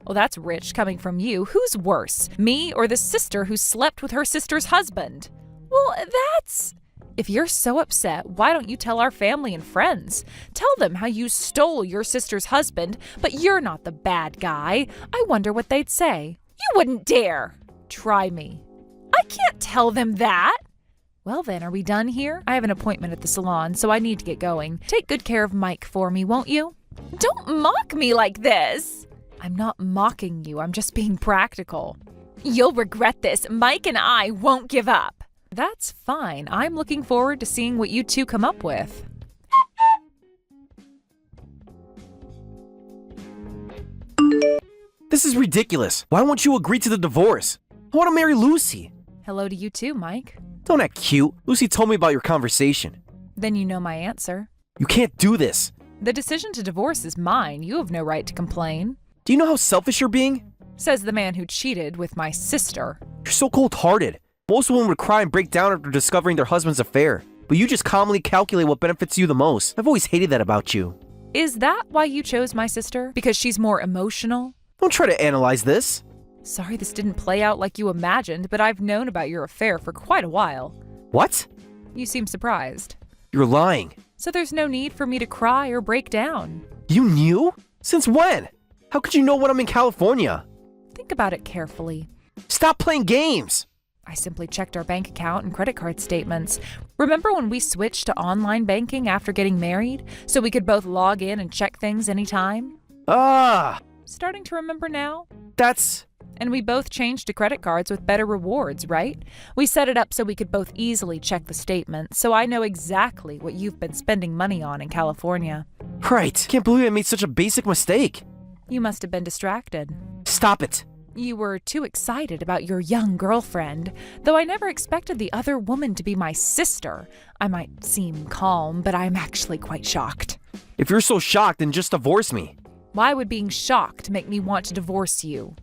Well, that's rich coming from you. Who's worse, me or the sister who slept with her sister's husband? Well, that's... If you're so upset, why don't you tell our family and friends? Tell them how you stole your sister's husband, but you're not the bad guy. I wonder what they'd say. You wouldn't dare. Try me. I can't tell them that. Well then, are we done here? I have an appointment at the salon, so I need to get going. Take good care of Mike for me, won't you? Don't mock me like this. I'm not mocking you, I'm just being practical. You'll regret this. Mike and I won't give up. That's fine. I'm looking forward to seeing what you two come up with. This is ridiculous. Why won't you agree to the divorce? I want to marry Lucy. Hello to you too, Mike. Don't act cute. Lucy told me about your conversation. Then you know my answer. You can't do this. The decision to divorce is mine. You have no right to complain. Do you know how selfish you're being? Says the man who cheated with my sister. You're so cold-hearted. Most women would cry and break down after discovering their husband's affair. But you just calmly calculate what benefits you the most. I've always hated that about you. Is that why you chose my sister? Because she's more emotional? Don't try to analyze this. Sorry this didn't play out like you imagined, but I've known about your affair for quite a while. What? You seem surprised. You're lying. So there's no need for me to cry or break down. You knew? Since when? How could you know when I'm in California? Think about it carefully. Stop playing games! I simply checked our bank account and credit card statements. Remember when we switched to online banking after getting married, so we could both log in and check things anytime? Starting to remember now? That's... And we both changed to credit cards with better rewards, right? We set it up so we could both easily check the statement, so I know exactly what you've been spending money on in California. Right. Can't believe I made such a basic mistake. You must have been distracted. Stop it. You were too excited about your young girlfriend, though I never expected the other woman to be my sister. I might seem calm, but I'm actually quite shocked. If you're so shocked, then just divorce me. Why would being shocked make me want to divorce you?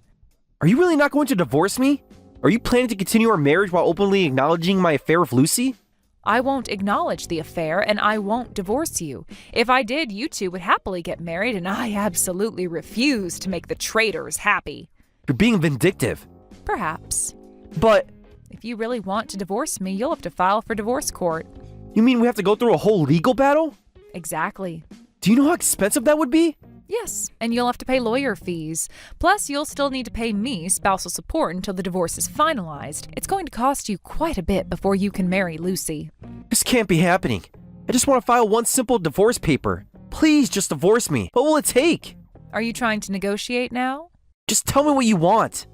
Are you really not going to divorce me? Are you planning to continue our marriage while openly acknowledging my affair with Lucy? I won't acknowledge the affair, and I won't divorce you. If I did, you two would happily get married, and I absolutely refuse to make the traitors happy. You're being vindictive. Perhaps. But... If you really want to divorce me, you'll have to file for divorce court. You mean we have to go through a whole legal battle? Exactly. Do you know how expensive that would be? Yes, and you'll have to pay lawyer fees. Plus, you'll still need to pay me spousal support until the divorce is finalized. It's going to cost you quite a bit before you can marry Lucy. This can't be happening. I just want to file one simple divorce paper. Please just divorce me. What will it take? Are you trying to negotiate now? Just tell me what you want.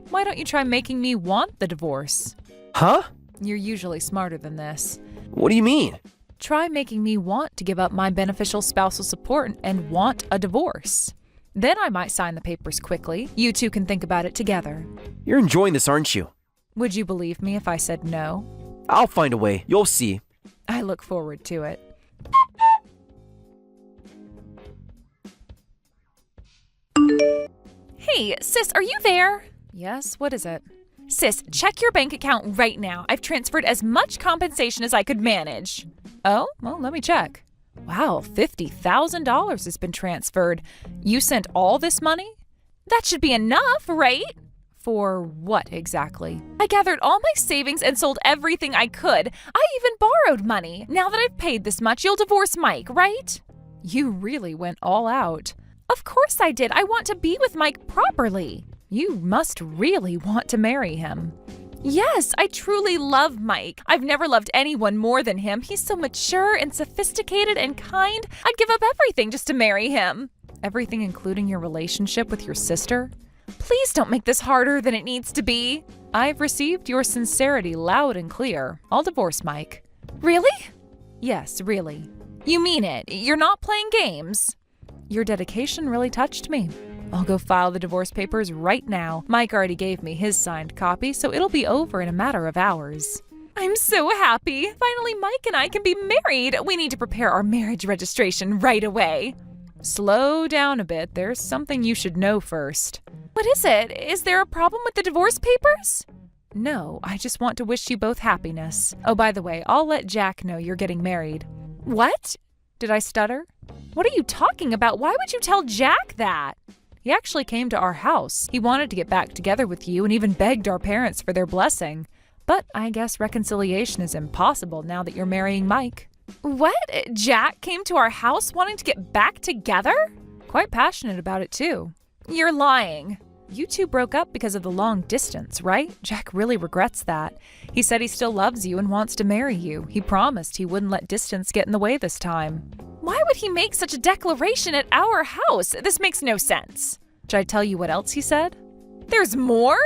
Why don't you try making me want the divorce? Huh? You're usually smarter than this. What do you mean? Try making me want to give up my beneficial spousal support and want a divorce. Then I might sign the papers quickly. You two can think about it together. You're enjoying this, aren't you? Would you believe me if I said no? I'll find a way. You'll see. I look forward to it. Hey, sis, are you there? Yes, what is it? Sis, check your bank account right now. I've transferred as much compensation as I could manage. Oh, well, let me check. Wow, $50,000 has been transferred. You sent all this money? That should be enough, right? For what exactly? I gathered all my savings and sold everything I could. I even borrowed money. Now that I've paid this much, you'll divorce Mike, right? You really went all out. Of course I did. I want to be with Mike properly. You must really want to marry him. Yes, I truly love Mike. I've never loved anyone more than him. He's so mature and sophisticated and kind. I'd give up everything just to marry him. Everything including your relationship with your sister? Please don't make this harder than it needs to be. I've received your sincerity loud and clear. I'll divorce Mike. Really? Yes, really. You mean it. You're not playing games. Your dedication really touched me. I'll go file the divorce papers right now. Mike already gave me his signed copy, so it'll be over in a matter of hours. I'm so happy. Finally, Mike and I can be married. We need to prepare our marriage registration right away. Slow down a bit. There's something you should know first. What is it? Is there a problem with the divorce papers? No, I just want to wish you both happiness. Oh, by the way, I'll let Jack know you're getting married. What? Did I stutter? What are you talking about? Why would you tell Jack that? He actually came to our house. He wanted to get back together with you and even begged our parents for their blessing. But I guess reconciliation is impossible now that you're marrying Mike. What? Jack came to our house wanting to get back together? Quite passionate about it too. You're lying. You two broke up because of the long distance, right? Jack really regrets that. He said he still loves you and wants to marry you. He promised he wouldn't let distance get in the way this time. Why would he make such a declaration at our house? This makes no sense. Should I tell you what else he said? There's more?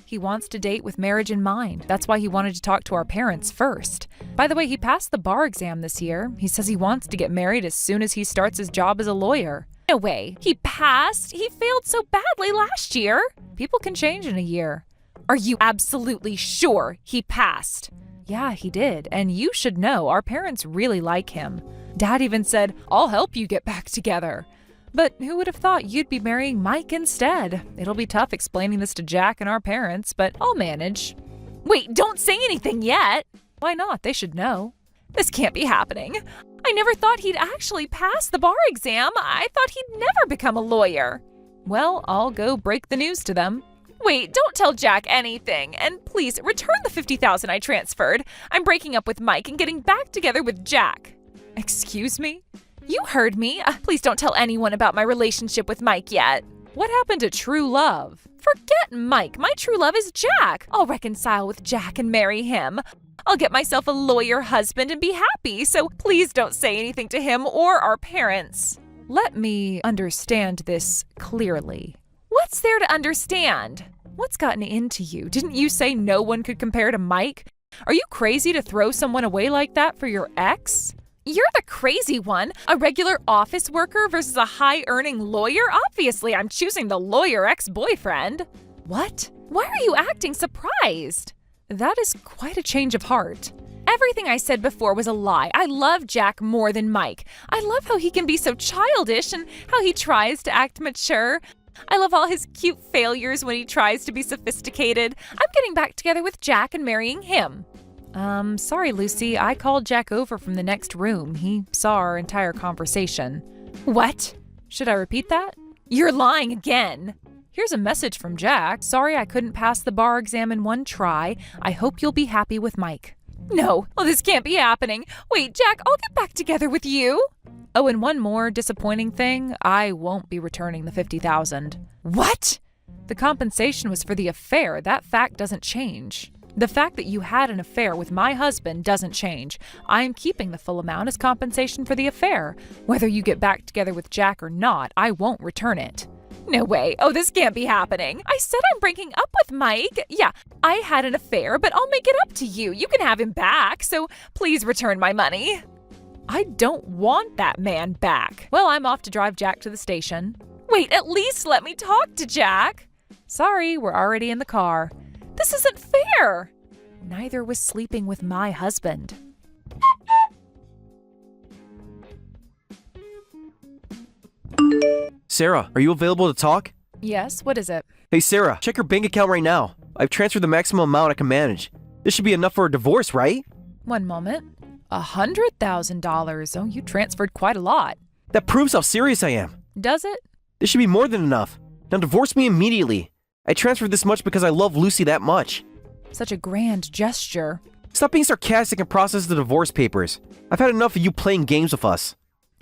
He wants to date with marriage in mind. That's why he wanted to talk to our parents first. By the way, he passed the bar exam this year. He says he wants to get married as soon as he starts his job as a lawyer. No way. He passed? He failed so badly last year. People can change in a year. Are you absolutely sure he passed? Yeah, he did. And you should know, our parents really like him. Dad even said, I'll help you get back together. But who would have thought you'd be marrying Mike instead? It'll be tough explaining this to Jack and our parents, but I'll manage. Wait, don't say anything yet. Why not? They should know. This can't be happening. I never thought he'd actually pass the bar exam. I thought he'd never become a lawyer. Well, I'll go break the news to them. Wait, don't tell Jack anything. And please, return the $50,000 I transferred. I'm breaking up with Mike and getting back together with Jack. Excuse me? You heard me. Please don't tell anyone about my relationship with Mike yet. What happened to true love? Forget Mike. My true love is Jack. I'll reconcile with Jack and marry him. I'll get myself a lawyer husband and be happy, so please don't say anything to him or our parents. Let me understand this clearly. What's there to understand? What's gotten into you? Didn't you say no one could compare to Mike? Are you crazy to throw someone away like that for your ex? You're the crazy one. A regular office worker versus a high-earning lawyer? Obviously, I'm choosing the lawyer ex-boyfriend. What? Why are you acting surprised? That is quite a change of heart. Everything I said before was a lie. I love Jack more than Mike. I love how he can be so childish and how he tries to act mature. I love all his cute failures when he tries to be sophisticated. I'm getting back together with Jack and marrying him. Sorry, Lucy. I called Jack over from the next room. He saw our entire conversation. What? Should I repeat that? You're lying again. Here's a message from Jack. Sorry I couldn't pass the bar exam in one try. I hope you'll be happy with Mike. No, well, this can't be happening. Wait, Jack, I'll get back together with you. Oh, and one more disappointing thing. I won't be returning the $50,000. What? The compensation was for the affair. That fact doesn't change. The fact that you had an affair with my husband doesn't change. I am keeping the full amount as compensation for the affair. Whether you get back together with Jack or not, I won't return it. No way. Oh, this can't be happening. I said I'm breaking up with Mike. Yeah, I had an affair, but I'll make it up to you. You can have him back, so please return my money. I don't want that man back. Well, I'm off to drive Jack to the station. Wait, at least let me talk to Jack. Sorry, we're already in the car. This isn't fair. Neither was sleeping with my husband. Sarah, are you available to talk? Yes, what is it? Hey Sarah, check your bank account right now. I've transferred the maximum amount I can manage. This should be enough for a divorce, right? One moment. $100,000. Oh, you transferred quite a lot. That proves how serious I am. Does it? This should be more than enough. Now divorce me immediately. I transferred this much because I love Lucy that much. Such a grand gesture. Stop being sarcastic and process the divorce papers. I've had enough of you playing games with us.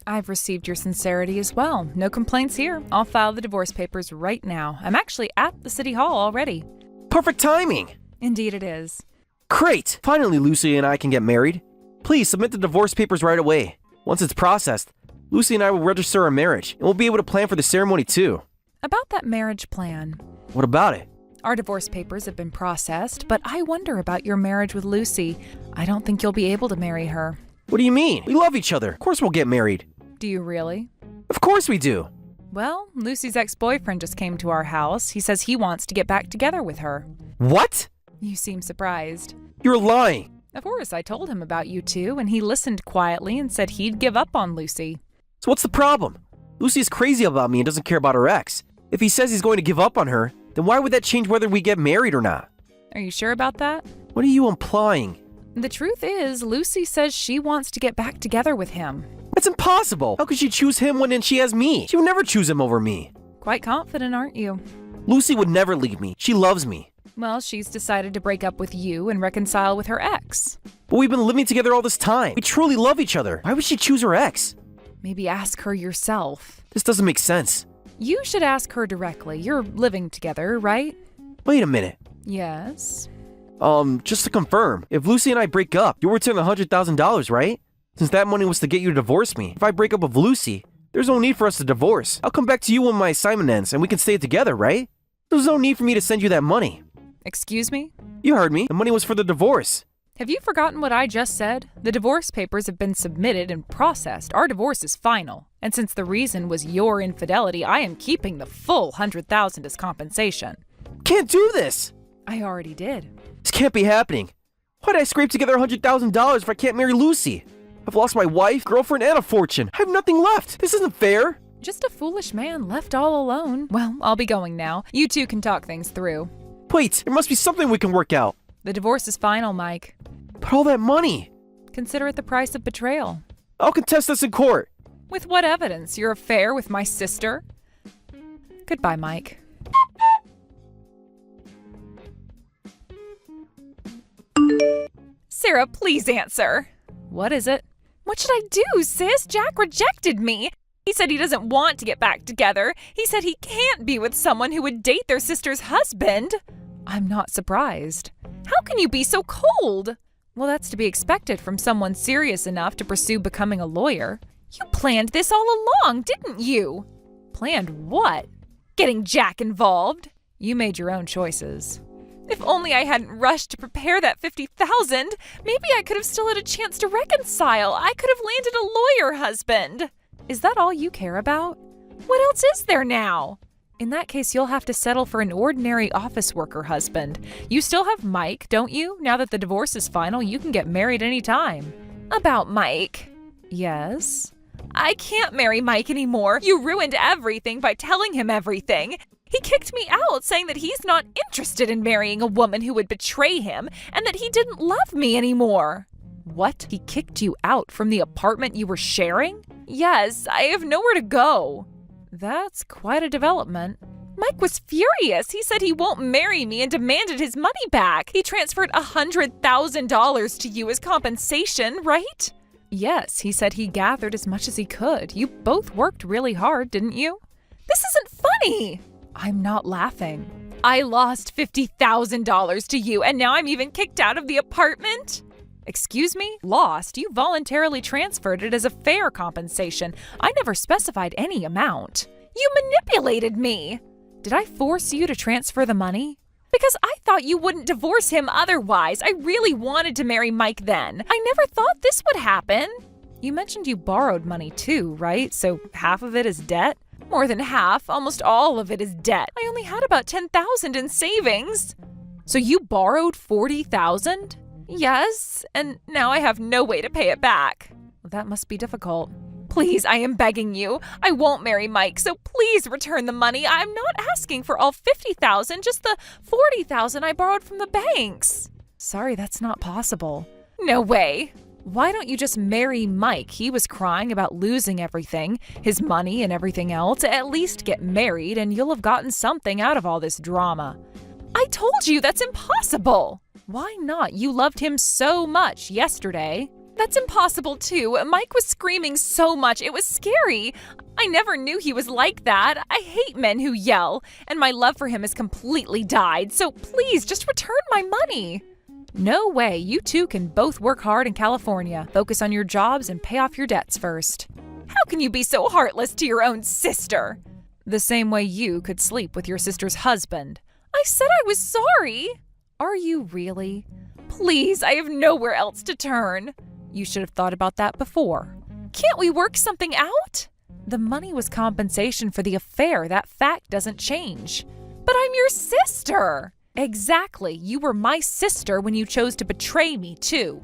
I've received your sincerity as well. No complaints here. I'll file the divorce papers right now. I'm actually at the city hall already. Perfect timing! Indeed it is. Great! Finally, Lucy and I can get married. Please submit the divorce papers right away. Once it's processed, Lucy and I will register our marriage, and we'll be able to plan for the ceremony too. About that marriage plan. What about it? Our divorce papers have been processed, but I wonder about your marriage with Lucy. I don't think you'll be able to marry her. What do you mean? We love each other. Of course we'll get married. Do you really? Of course we do. Well, Lucy's ex-boyfriend just came to our house. He says he wants to get back together with her. What? You seem surprised. You're lying. Of course, I told him about you two, and he listened quietly and said he'd give up on Lucy. So what's the problem? Lucy is crazy about me and doesn't care about her ex. If he says he's going to give up on her, then why would that change whether we get married or not? Are you sure about that? What are you implying? The truth is, Lucy says she wants to get back together with him. That's impossible! How could she choose him when she has me? She would never choose him over me. Quite confident, aren't you? Lucy would never leave me. She loves me. Well, she's decided to break up with you and reconcile with her ex. But we've been living together all this time. We truly love each other. Why would she choose her ex? Maybe ask her yourself. This doesn't make sense. You should ask her directly. You're living together, right? Wait a minute. Yes. Just to confirm, if Lucy and I break up, you'll return the $100,000, right? Since that money was to get you to divorce me. If I break up with Lucy, there's no need for us to divorce. I'll come back to you when my assignment ends and we can stay together, right? There's no need for me to send you that money. Excuse me? You heard me. The money was for the divorce. Have you forgotten what I just said? The divorce papers have been submitted and processed. Our divorce is final. And since the reason was your infidelity, I am keeping the full $100,000 as compensation. Can't do this! I already did. This can't be happening. Why'd I scrape together $100,000 if I can't marry Lucy? I've lost my wife, girlfriend, and a fortune. I have nothing left. This isn't fair. Just a foolish man left all alone. Well, I'll be going now. You two can talk things through. Wait, there must be something we can work out. The divorce is final, Mike. But all that money. Consider it the price of betrayal. I'll contest this in court. With what evidence? Your affair with my sister? Goodbye, Mike. Sarah, please answer. What is it? What should I do, sis? Jack rejected me. He said he doesn't want to get back together. He said he can't be with someone who would date their sister's husband. I'm not surprised. How can you be so cold? Well, that's to be expected from someone serious enough to pursue becoming a lawyer. You planned this all along, didn't you? Planned what? Getting Jack involved? You made your own choices. If only I hadn't rushed to prepare that $50,000, maybe I could have still had a chance to reconcile. I could have landed a lawyer husband. Is that all you care about? What else is there now? In that case, you'll have to settle for an ordinary office worker husband. You still have Mike, don't you? Now that the divorce is final, you can get married anytime. About Mike? Yes. I can't marry Mike anymore. You ruined everything by telling him everything. He kicked me out, saying that he's not interested in marrying a woman who would betray him and that he didn't love me anymore. What? He kicked you out from the apartment you were sharing? Yes, I have nowhere to go. That's quite a development. Mike was furious. He said he won't marry me and demanded his money back. He transferred $100,000 to you as compensation, right? Yes, he said he gathered as much as he could. You both worked really hard, didn't you? This isn't funny. I'm not laughing. I lost $50,000 to you, and now I'm even kicked out of the apartment? Excuse me? Lost? You voluntarily transferred it as a fair compensation. I never specified any amount. You manipulated me. Did I force you to transfer the money? Because I thought you wouldn't divorce him otherwise. I really wanted to marry Mike then. I never thought this would happen. You mentioned you borrowed money too, right? So half of it is debt? More than half, almost all of it is debt. I only had about $10,000 in savings. So you borrowed $40,000? Yes, and now I have no way to pay it back. Well, that must be difficult. Please, I am begging you. I won't marry Mike, so please return the money. I'm not asking for all $50,000, just the $40,000 I borrowed from the banks. Sorry, that's not possible. No way. Why don't you just marry Mike? He was crying about losing everything, his money and everything else. At least get married and you'll have gotten something out of all this drama. I told you that's impossible. Why not? You loved him so much yesterday. That's impossible too. Mike was screaming so much, it was scary. I never knew he was like that. I hate men who yell, and my love for him has completely died. So please, just return my money. No way. You two can both work hard in California. Focus on your jobs and pay off your debts first. How can you be so heartless to your own sister? The same way you could sleep with your sister's husband. I said I was sorry. Are you really? Please, I have nowhere else to turn. You should have thought about that before. Can't we work something out? The money was compensation for the affair. That fact doesn't change. But I'm your sister. Exactly. You were my sister when you chose to betray me, too.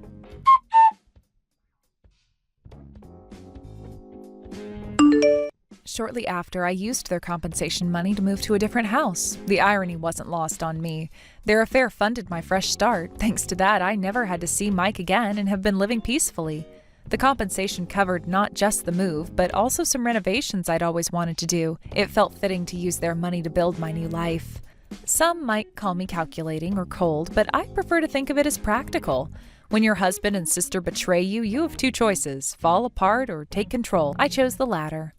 Shortly after, I used their compensation money to move to a different house. The irony wasn't lost on me. Their affair funded my fresh start. Thanks to that, I never had to see Mike again and have been living peacefully. The compensation covered not just the move, but also some renovations I'd always wanted to do. It felt fitting to use their money to build my new life. Some might call me calculating or cold, but I prefer to think of it as practical. When your husband and sister betray you, you have two choices: fall apart or take control. I chose the latter.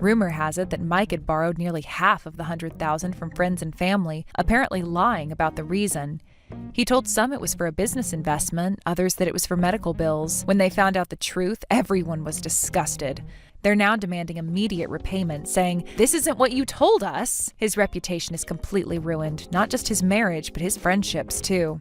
Rumor has it that Mike had borrowed nearly half of the $100,000 from friends and family, apparently lying about the reason. He told some it was for a business investment, others that it was for medical bills. When they found out the truth, everyone was disgusted. They're now demanding immediate repayment, saying, "This isn't what you told us." His reputation is completely ruined, not just his marriage, but his friendships too.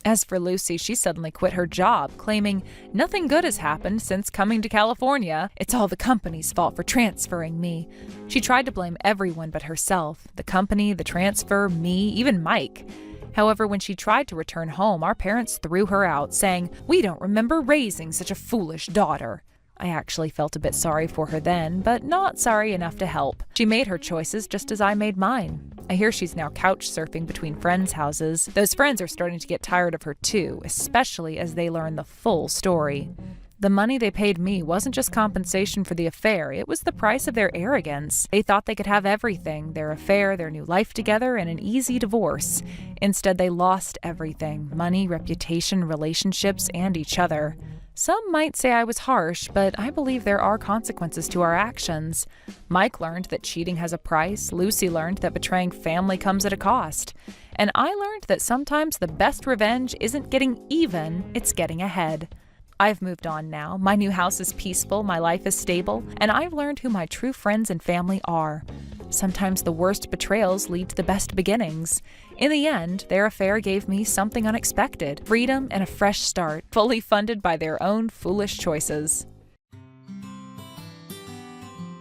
As for Lucy, she suddenly quit her job, claiming nothing good has happened since coming to California. It's all the company's fault for transferring me. She tried to blame everyone but herself: the company, the transfer, me, even Mike. However, when she tried to return home, our parents threw her out, saying, "We don't remember raising such a foolish daughter." I actually felt a bit sorry for her then, but not sorry enough to help. She made her choices just as I made mine. I hear she's now couch surfing between friends' houses. Those friends are starting to get tired of her too, especially as they learn the full story. The money they paid me wasn't just compensation for the affair, it was the price of their arrogance. They thought they could have everything: their affair, their new life together, and an easy divorce. Instead, they lost everything: money, reputation, relationships, and each other. Some might say I was harsh, but I believe there are consequences to our actions. Mike learned that cheating has a price, Lucy learned that betraying family comes at a cost, and I learned that sometimes the best revenge isn't getting even, it's getting ahead. I've moved on now. My new house is peaceful, my life is stable, and I've learned who my true friends and family are. Sometimes the worst betrayals lead to the best beginnings. In the end, their affair gave me something unexpected: freedom and a fresh start, fully funded by their own foolish choices.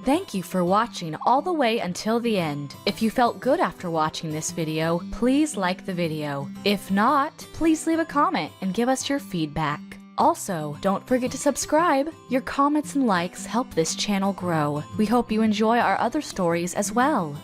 Thank you for watching all the way until the end. If you felt good after watching this video, please like the video. If not, please leave a comment and give us your feedback. Also, don't forget to subscribe. Your comments and likes help this channel grow. We hope you enjoy our other stories as well.